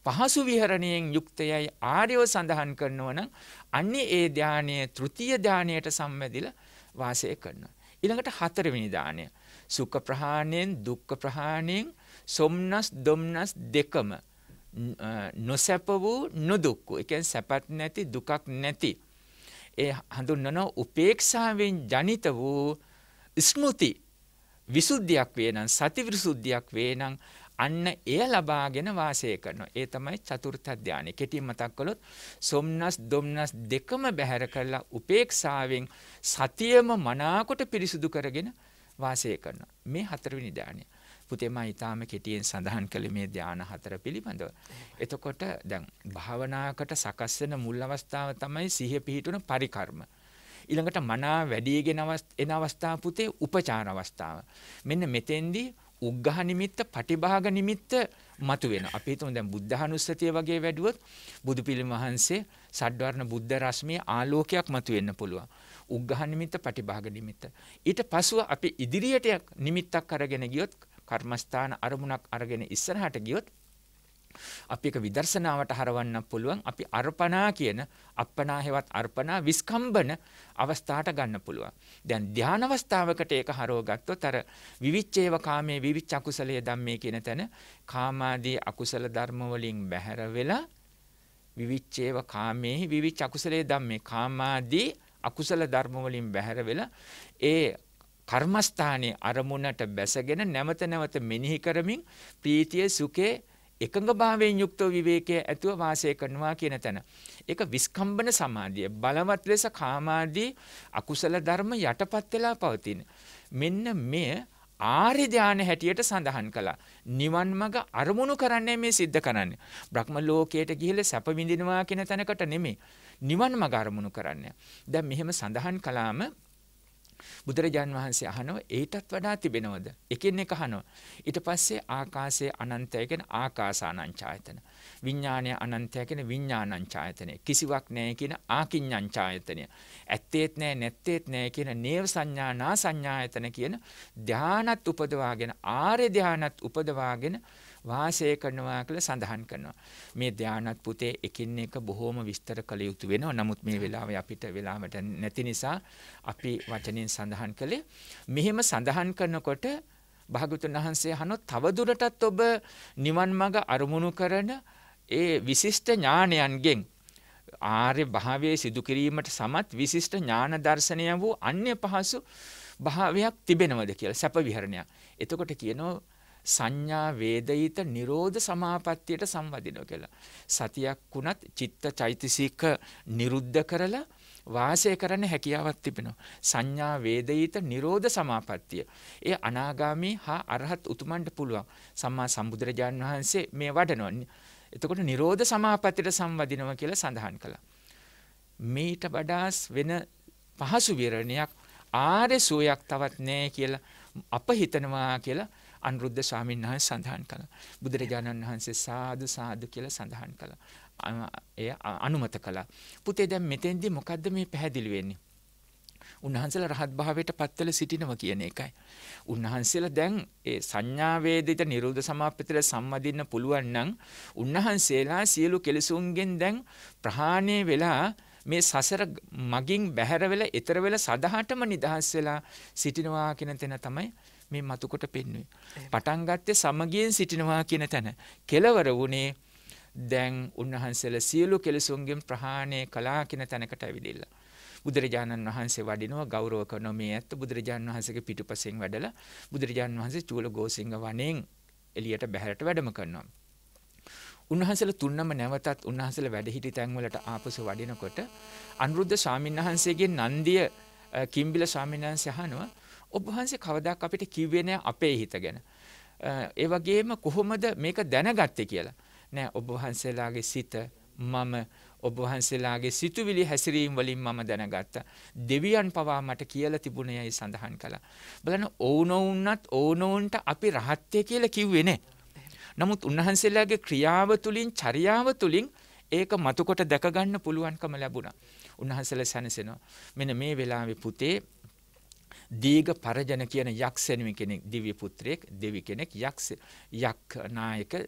පහසු විහරණයෙන් යුක්තයයි ආර්යව සඳහන් කරනවා නම් අන්නේ ඒ ධානයේ තෘතීය ධානයට සම්බන්ධිලා වාසය කරනවා. ඊළඟට හතරවෙනි ධානය සුඛ ප්‍රහාණයෙන් දුක්ඛ ප්‍රහාණයෙන් සොම්නස් දොම්නස් දෙකම නොසැප වූ නොදුක් වූ ඒ කියන්නේ සැපත් නැති දුකක් නැති ඒ හඳුන්වන උපේක්ෂාවෙන් ජනිත වූ ස්මෘති විසුද්ධියක් වේ නම් සති විසුද්ධියක් වේ නම් අන්න එය ලබාගෙන වාසය කරනවා. ඒ තමයි චතුර්ථ ධානය. කෙටි මතක් කළොත් සොම්නස් දොම්නස් දෙකම බැහැර කරලා උපේක්ෂාවෙන් සතියම මනාකොට පිරිසුදු කරගෙන වාසය කරනවා. මේ හතරවෙනි ධානය. පුතේ මම ඊටාම කෙටියෙන් සඳහන් කළේ මේ ධාන හතර පිළිබඳව. එතකොට දැන් භාවනාවකට සකස් වෙන මුල් අවස්ථාව තමයි සිහිය පිහිටුන පරිකර්ම. ඊළඟට මනා වැඩිගෙන එන අවස්ථාව පුතේ උපචාර අවස්ථාව. මෙන්න මෙතෙන්දී උග්ඝහ නිමිත්ත, පටිභාග නිමිත්ත මතුවෙනවා. අපි හිතමු දැන් බුද්ධානුස්සතිය වගේ වැඩුවොත් බුදු පිළිම වහන්සේ සඩ්වර්ණ බුද්ධ රශ්මිය ආලෝකයක් මතුවෙන්න පුළුවන්. උග්ඝහ නිමිත්ත, පටිභාග නිමිත්ත. ඊට පසුව අපි ඉදිරියට නිමිත්තක් අරගෙන ගියොත්, කර්මස්ථාන අරමුණක් අරගෙන ඉස්සරහට ගියොත් අපි එක විදර්ශනාවට හරවන්න පුළුවන්. අපි අර්පණා කියන අප්පනා හේවත් අර්පණා විස්කම්බන අවස්ථාවට ගන්න පුළුවන්. දැන් ධාන අවස්ථාවකට ඒක හරව ගත්තොත් අර විවිච්ඡේව කාමයේ විවිච්ඡ අකුසලයේ ධම්මේ කියන තැන කාමාදී අකුසල ධර්ම වලින් බැහැර වෙලා විවිච්ඡේව කාමයේ විවිච්ඡ අකුසලයේ ධම්මේ කාමාදී අකුසල ධර්ම වලින් බැහැර වෙලා ඒ කර්මස්ථානයේ අරමුණට බැසගෙන නැවත නැවත මෙනෙහි කරමින් ප්‍රීතිය සුඛේ එකඟ භාවයෙන් යුක්තව විවේකයේ ඇතුව වාසය කරනවා කියන තැන. ඒක විස්කම්බන සමාධිය. බලවත් ලෙස කාමාදී අකුසල ධර්ම යටපත් වෙලා පවතින. මෙන්න මෙය ආර්ය ධානය හැටියට සඳහන් කළා. නිවන් මඟ අරමුණු කරන්නේ මේ සිද්ධ කරන්නේ. බ්‍රහ්ම ලෝකයට ගිහිල්ලා සැප විඳිනවා කියන තැනකට නෙමෙයි. නිවන් මඟ අරමුණු කරන්නේ. දැන් මෙහෙම සඳහන් කළාම බුදුරජාන් වහන්සේ අහනවා ඊටත් වඩා තිබෙනවද? එකින් එක අහනවා. ඊට පස්සේ ආකාශයේ අනන්තය කියන ආකාසානංචායතන. විඥානය අනන්තය කියන විඥානංචායතන. කිසිවක් නැහැ කියන ආකින්ඤංචායතන. ඇත්තේත් නැහැ නැත්තේත් නැහැ කියන නේව සංඥා නා සංඥායතන කියන ධානත් උපදවාගෙන ආර්ය ධානත් උපදවාගෙන වාසය කරනවා කියලා සඳහන් කරනවා. මේ ධානත් පුතේ එකින් එක බොහෝම විස්තර කළ යුතු වෙනවා. නමුත් මේ වෙලාවේ අපිට වෙලාවට නැති නිසා අපි වචනෙන් සඳහන් කළේ. මෙහෙම සඳහන් කරනකොට භාගතුන් වහන්සේ අහනොත් තවදුරටත් ඔබ නිවන් මඟ අරමුණු කරන ඒ විශිෂ්ට ඥානයන්ගෙන් ආර්ය භාවයේ සිදු කිරීමට සමත් විශිෂ්ට ඥාන දර්ශනය වූ අන්‍ය පහසු භාවයක් තිබෙනවද කියලා සැප විහරණයක්. එතකොට කියනවා සංඥා වේදිත නිරෝධ සමාපත්තියට සම්වදිනවා කියලා. සතියක් වුණත් චිත්ත චෛතසික නිරුද්ධ කරලා වාසය කරන්න හැකියාවක් තිබෙනවා. සංඥා වේදිත නිරෝධ සමාපත්තිය. ඒ අනාගාමී හා අරහත් උතුමන්ට පුළුවන්. සම්මා සම්බුදුරජාන් වහන්සේ මේ වඩනවා. එතකොට නිරෝධ සමාපත්තියට සම්වදිනවා කියලා සඳහන් කළා. මේට වඩා වෙන පහසු විරණයක් ආර්ය සෝයක් තවත් නැහැ කියලා අප හිතනවා කියලා අනුරුද්ධ ස්වාමීන් වහන්සේ සඳහන් කළා. බුදුරජාණන් වහන්සේ සාදු සාදු කියලා සඳහන් කළා. එය අනුමත කළා. පුතේ දැන් මෙතෙන්දී මොකද්ද මේ පැහැදිලි වෙන්නේ? උන්වහන්සේලා රහත් භාවයට පත්වල සිටිනවා කියන එකයි. උන්වහන්සේලා දැන් ඒ සංඥා වේදිත නිරෝධ සමාප්තියට සම්වදින්න පුළුවන් නම් උන්වහන්සේලා සියලු කෙලෙසුන්ගෙන් දැන් ප්‍රහාණය වෙලා මේ සසර මගින් බැහැර වෙලා ඊතර වෙලා සදහටම නිදහස් වෙලා සිටිනවා කියන තැන තමයි මේ මතුකොට පෙන්වන්නේ. පටන් ගත්තේ සමගියෙන් සිටිනවා කියන තැන. කෙලවර වුණේ දැන් උන්වහන්සේලා සියලු කෙලෙසුන්ගෙන් ප්‍රහාණය කළා කියන තැනකට ඇවිදilla. බුදුරජාණන් වහන්සේ වඩිනවා ගෞරව කරන මේ ඇත්ත බුදුරජාණන් වහන්සේගේ පිටුපසෙන් වැඩලා බුදුරජාණන් වහන්සේ චූල ගෝසිංහ වනයෙන් එළියට බැහැරට වැඩම කරනවා. උන්වහන්සේලා තුන්නම නැවතත් උන්වහන්සේලා වැඩ සිටි තැන් වලට ආපසු වඩිනකොට අනුරුද්ධ ස්වාමීන් වහන්සේගේ නන්දිය කිම්බිල ස්වාමීන් වහන්සේ අහනවා ඔබ වහන්සේ කවදාක් අපිට කිව්වේ නෑ අපේ හිත ගැන. ඒ වගේම කොහොමද මේක දැනගත්තේ කියලා. නෑ ඔබ වහන්සේලාගේ සිත මම ඔබ වහන්සේලාගේ සිතුවිලි හැසිරීම වලින් මම දැනගත්තා. දෙවියන් පවා මට කියලා තිබුණේයි සඳහන් කළා. බලන්න ඕනොවුන්ට අපි රහත්ය කියලා කිව්වේ නෑ. නමුත් උන්වහන්සේලාගේ ක්‍රියාව තුලින් චර්යාව තුලින් ඒක මතුකොට දැක ගන්න පුළුවන්කම ලැබුණා. උන්වහන්සේලා සැනසෙනවා. මෙන්න මේ වෙලාවේ පුතේ දීඝ පරජන කියන යක්ෂණි කෙනෙක් දිව්‍ය පුත්‍රයෙක් දෙවි කෙනෙක් යක් නායක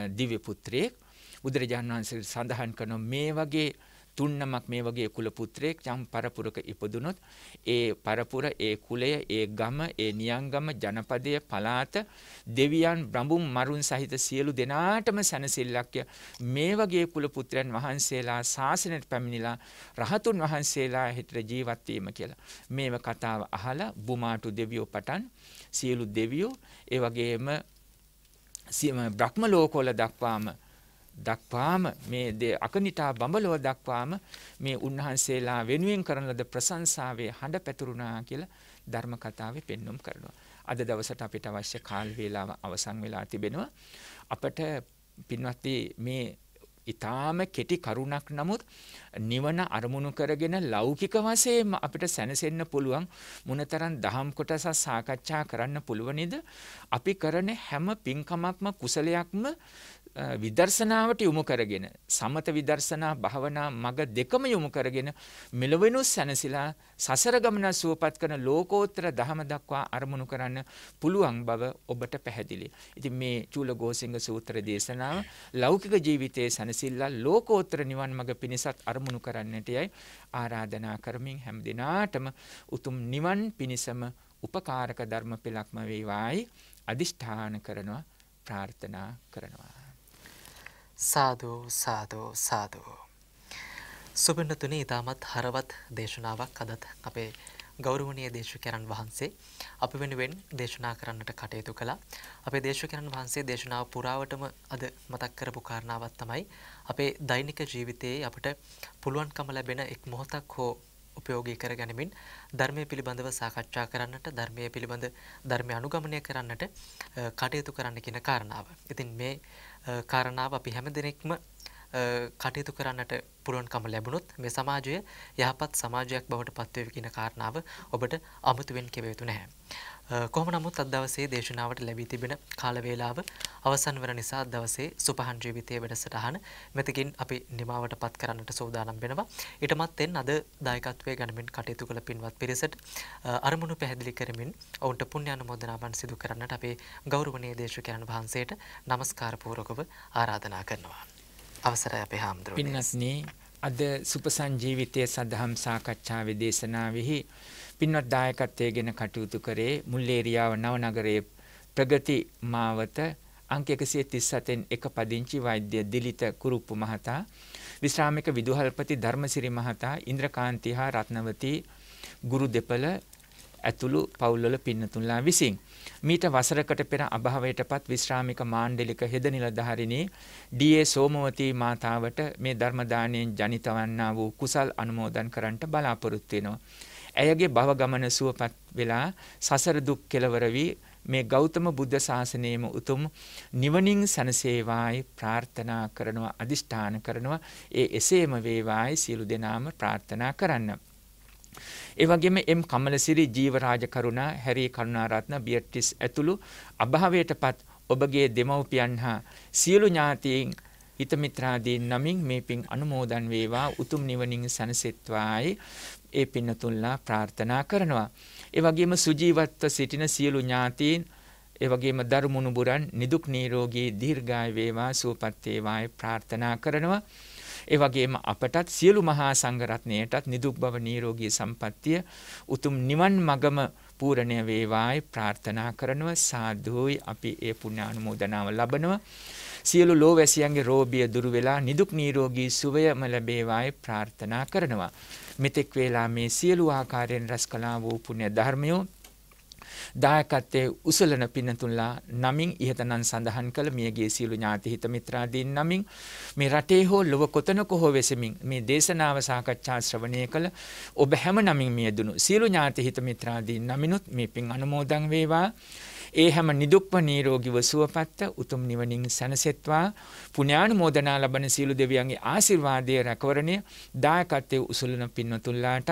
දිව්‍ය පුත්‍රයෙක් බුදුරජාණන් වහන්සේ සඳහන් කරන මේ වගේ තුන්නමක් මේ වගේ කුල පුත්‍රයෙක් යම් පරපුරක ඉපදුනොත් ඒ පරපුර, ඒ කුලය, ඒ ගම, ඒ නියංගම, ජනපදය, පළාත, දෙවියන්, බ්‍රහ්මුන්, මරුන් සහිත සියලු දෙනාටම සැනසෙල්ලක්ය. මේ වගේ කුල පුත්‍රයන් වහන්සේලා ශාසනයට පැමිණිලා රහතුන් වහන්සේලා හිතට ජීවත් වීම කියලා. මේව කතාව අහලා බුමාටු දෙවියෝ පටන් සියලු දෙවියෝ ඒ වගේම බ්‍රහ්ම ලෝකවල දක්වාම මේ අකනිටා බඹලව දක්වාම මේ උන්වහන්සේලා වෙනුවෙන් කරන ලද ප්‍රශංසාවේ හඬ පැතුරුණා කියලා ධර්ම කතාවේ පෙන්වුම් කරනවා. අද දවසට අපිට අවශ්‍ය කාල වේලාව අවසන් වෙලා තිබෙනවා. අපට පින්වත්නි මේ ඊටාම කෙටි කරුණක් නමුත් නිවන අරමුණු කරගෙන ලෞකික වශයෙන් අපිට සැනසෙන්න පුළුවන් මොනතරම් දහම් කොටස සාකච්ඡා කරන්න පුළුවනිද? අපි කරන හැම පින්කමක්ම කුසලයක්ම විදර්ශනාවට යොමු කරගෙන සමත විදර්ශනා භාවනා මග දෙකම යොමු කරගෙන මෙලොවෙනුත් සැනසීලා සසර ගමන සුවපත් කරන ලෝකෝත්තර ධම දක්වා අරමුණු කරන්න පුළුවන් බව ඔබට පැහැදිලි. ඉතින් මේ චූලගෝසිංහ සූත්‍ර දේශනාව ලෞකික ජීවිතයේ සැනසෙල්ලා ලෝකෝත්තර නිවන් මඟ පිණිසත් අරමුණු කරන්නට යයි ආරාධනා කරමින් හැම දිනාටම උතුම් නිවන් පිණිසම උපකාරක ධර්ම පෙළක්ම වේවායි අදිෂ්ඨාන කරනවා ප්‍රාර්ථනා කරනවා. සාදු සාදු සාදු. සුබින්නතුනි ඊටමත් හරවත් දේශනාවක් අදත් අපේ ගෞරවනීය දේශකයන්න් වහන්සේ අප වෙනුවෙන් දේශනා කරන්නට කටයුතු කළා. අපේ දේශකයන්න් වහන්සේ දේශනාව පුරාවටම අද මතක් කරපු කාරණාවක් තමයි අපේ දෛනික ජීවිතයේ අපට පුළුවන්කම ලැබෙන එක් මොහොතක් හෝ උපයෝගී කර ගැනීමෙන් ධර්මයේ පිළිබඳව සාකච්ඡා කරන්නට, ධර්මයේ පිළිබඳ ධර්මය අනුගමනය කරන්නට කටයුතු කරන්න කියන කාරණාව. ඉතින් මේ කාරණාව අපි හැම දිනෙකම කටයුතු කරන්නට පුළුවන්කම ලැබුණොත් මේ සමාජය යහපත් සමාජයක් බවට පත්වෙවි කියන කාරණාව ඔබට අමුතුවෙන් කිව යුතු නැහැ. කොහොම නමුත් අද දවසේ දේශනාවට ලැබී තිබෙන කාල වේලාව අවසන් වන නිසා අද දවසේ සුපහන් ජීවිතයේ වැඩසටහන මෙතකින් අපි නිමාවට පත් කරන්නට සූදානම් වෙනවා. ඊටමත් එන් අද දායකත්වයේ ගනිමින් කටයුතු කළ පින්වත් පිරිසට අරමුණු පැහැදිලි කරමින් ඔවුන්ට පුණ්‍ය අනුමෝදනාවන් සිදු කරන්නට අපේ ගෞරවනීය දේශකයන්න් වහන්සේට নমස්කාර පූර්වකව ආරාධනා කරනවා. අවසරයි අපේ හාමුදුරුවනේ. පින්වත්නි අද සුපසන් ජීවිතයේ සදහම් සාකච්ඡාවේ දේශනාවෙහි පින්වත් දායකත්වයෙන් කටයුතු කරේ මුල්ලේරියාව නවනගරයේ ප්‍රගති මාවත අංක 137න් එක පදිංචි වෛද්‍ය දිලිත කුරුප්පු මහතා, විශ්‍රාමික විදුහල්පති ධර්මසිරි මහතා, ඉන්ද්‍රකාන්ති හා රත්නවති ගුරු දෙපළ ඇතුළු පවුල්වල පින්නතුන්ලා විසින් මීට වසරකට පෙර අභාවයටපත් විශ්‍රාමික මාණ්ඩලික හෙද නිලධාරිණී ඩී.ඒ. සෝමවතී මාතාවට මේ ධර්ම දාණයෙන් ජනිත වන්නා වූ කුසල් අනුමෝදන් කරන්නට බලාපොරොත්තු වෙනවා. ඇයගේ භව ගමන සුවපත් වෙලා සසර දුක් කෙලවර වී මේ ගෞතම බුද්ධ ශාසනයේම උතුම් නිවනින් සැනසේවායි ප්‍රාර්ථනා කරනවා, අදිෂ්ඨාන කරනවා. එසේම වේවායි සියලු දෙනාම ප්‍රාර්ථනා කරන්න. ඒ වගේම එම් කමලසිරි, ජීවරාජ කරුණා, හැරී කරුණාරත්න, බියට්‍රිස් ඇතුළු අභාවයටපත් ඔබගේ දෙමව්පියන් හා සියලු ඥාතීන් හිත මිත්‍රාදීන් නමින් මේ පින් අනුමෝදන් වේවා, උතුම් නිවනින් සැනසෙත්වායි ඒ පින්නතුන්ලා ප්‍රාර්ථනා කරනවා. ඒ වගේම සුජීවත්ව සිටින සියලු ඥාතීන්, ඒ වගේම දරුමුණුබුරන් නිදුක් නිරෝගී දීර්ඝාය වේවා, සුවපත් වේවායි ප්‍රාර්ථනා කරනවා. ඒ වගේම අපටත් සියලු මහා සංඝරත්නයටත් නිදුක් බව නිරෝගී සම්පන්නිය උතුම් නිවන් මගම පූර්ණය වේවායි ප්‍රාර්ථනා කරනවා. සාදුයි අපි ඒ පුණ්‍ය අනුමෝදනාව ලබනවා. සියලු ලෝවැසියන්ගේ රෝගිය දුරු වෙලා නිදුක් නිරෝගී සුවයම ලැබේවායි ප්‍රාර්ථනා කරනවා. මෙතෙක් වේලා මේ සියලු ආකාරයෙන් රැස් කළා වූ පුණ්‍ය ධර්මයෝ දායකත්වයේ උසලන පින්නතුන්ලා නමින් ඉහතනම් සඳහන් කළ මියගේ සියලු ඥාති හිත මිත්‍රාදීන් නමින් මේ රටේ හෝ ලොව කොතනක හෝ වෙසමින් මේ දේශනාව සාකච්ඡා ශ්‍රවණය කළ ඔබ හැම නමින් මියදුණු සියලු ඥාති හිත මිත්‍රාදීන් නමිනුත් මේ පින් අනුමෝදන් වේවා. ඒ හැම නිදුක්ව නිරෝගීව සුවපත් උතුම් නිවනින් සැනසෙත්වා. පුණ්‍යානුමෝදනා ලබන සියලු දෙවියන්ගේ ආශිර්වාදයේ රැකවරණය දායකත්වයේ උසුලන පින්වතුන්ලාටත්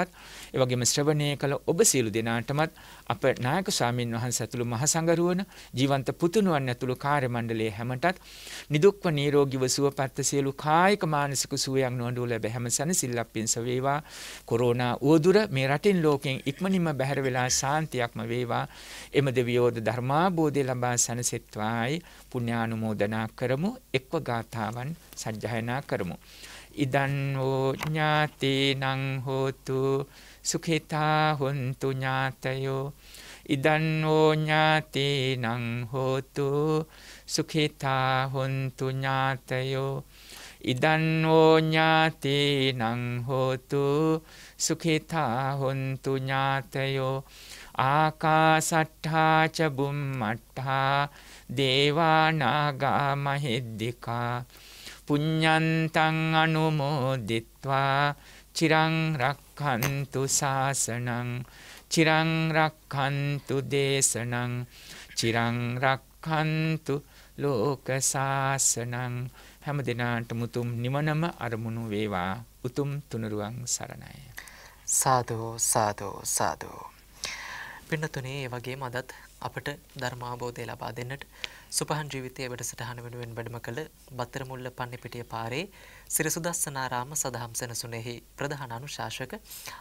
ඒ වගේම ශ්‍රවණය කළ ඔබ සියලු දෙනාටමත් අප නායක ස්වාමීන් වහන්සේ ඇතුළු මහ සංඝරුවන ජීවන්ත පුතුණුවන් ඇතුළු කාර්ය මණ්ඩලයේ හැමටත් නිදුක්ව නිරෝගීව සුවපත් සියලු කායික මානසික සුවයක් නොඅඩුව ලැබ හැම සැනසෙල්ලක් පිණිස වේවා. කොරෝනා උවදුර මේ රටින් ලෝකෙන් ඉක්මනින්ම බැහැර වෙලා ශාන්තියක්ම වේවා. එම දෙවියෝද ධර්මාබෝධය ලබා සැනසෙත්වායි පුණ්‍යානුමෝදනා කරමු. එක්ව ගාථාවන් සජ්ජායනා කරමු. ඉදන් වූ ඥාතීනං හෝතු සුඛිතා හොන්තු ඥාතයෝ ඉදන් වූ ඥාතීනං හෝතු සුඛිතා හොන්තු ඥාතයෝ ඉදන් වූ ඥාතීනං හෝතු සුඛිතා හොන්තු ඥාතයෝ ආකාසට්ඨා ච බුම්මට්ඨා දේවා නාග මහිද්దికා පුඤ්ඤන්තං අනුමෝදිත්වා චිරං රක්ඛන්තු ශාසනං චිරං රක්ඛන්තු දේශනං චිරං රක්ඛන්තු ලෝක ශාසනං. හැම දිනාටම උතුම් නිවනම අරමුණු වේවා. උතුම් තුනුරුවන් සරණයි. සාදු සාදු සාදු. පින්නතුනේ ඒ වගේම අදත් අපට ධර්ම අවබෝධය ලබා දෙන්නට සුපහන් ජීවිතයේ වැඩසටහන වෙනුවෙන් වැඩම කළ බත්තරමුල්ල පන්නිපිටිය පාරේ සිරිසුදස්සනාරාම සදහම් සෙනසුනේහි ප්‍රධාන අනුශාසක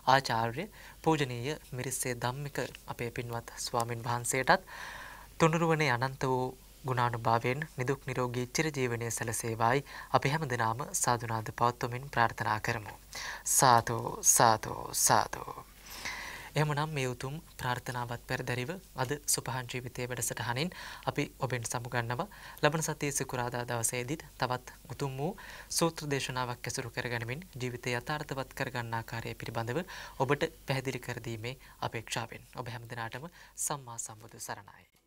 ආචාර්ය පූජනීය මිරිස්සේ ධම්මික අපේ පින්වත් ස්වාමින් වහන්සේටත් තුනුරුවනේ අනන්ත වූ ගුණානුභාවයෙන් නිදුක් නිරෝගී චිරජීවනයේ සැලසේවායි අපි හැමදෙනාම සාදුනාද පවත්වමින් ප්‍රාර්ථනා කරමු. සාදු සාදු සාදු. එහෙමනම් මේ උතුම් ප්‍රාර්ථනාවත් පෙරදරිව අද සුපහන් ජීවිතයේ වැඩසටහනින් අපි ඔබෙන් සමුගන්නවා. ලබන සතියේ සිකුරාදා දවසේදීත් තවත් උතුම් වූ සූත්‍ර දේශනාවක් ඇසුරු කරගනිමින් ජීවිතය යථාර්ථවත් කරගන්න ආකාරය පිළිබඳව ඔබට පැහැදිලි කර දීමේ අපේක්ෂාවෙන් ඔබ හැමදෙනාටම සම්මා සම්බුදු සරණයි.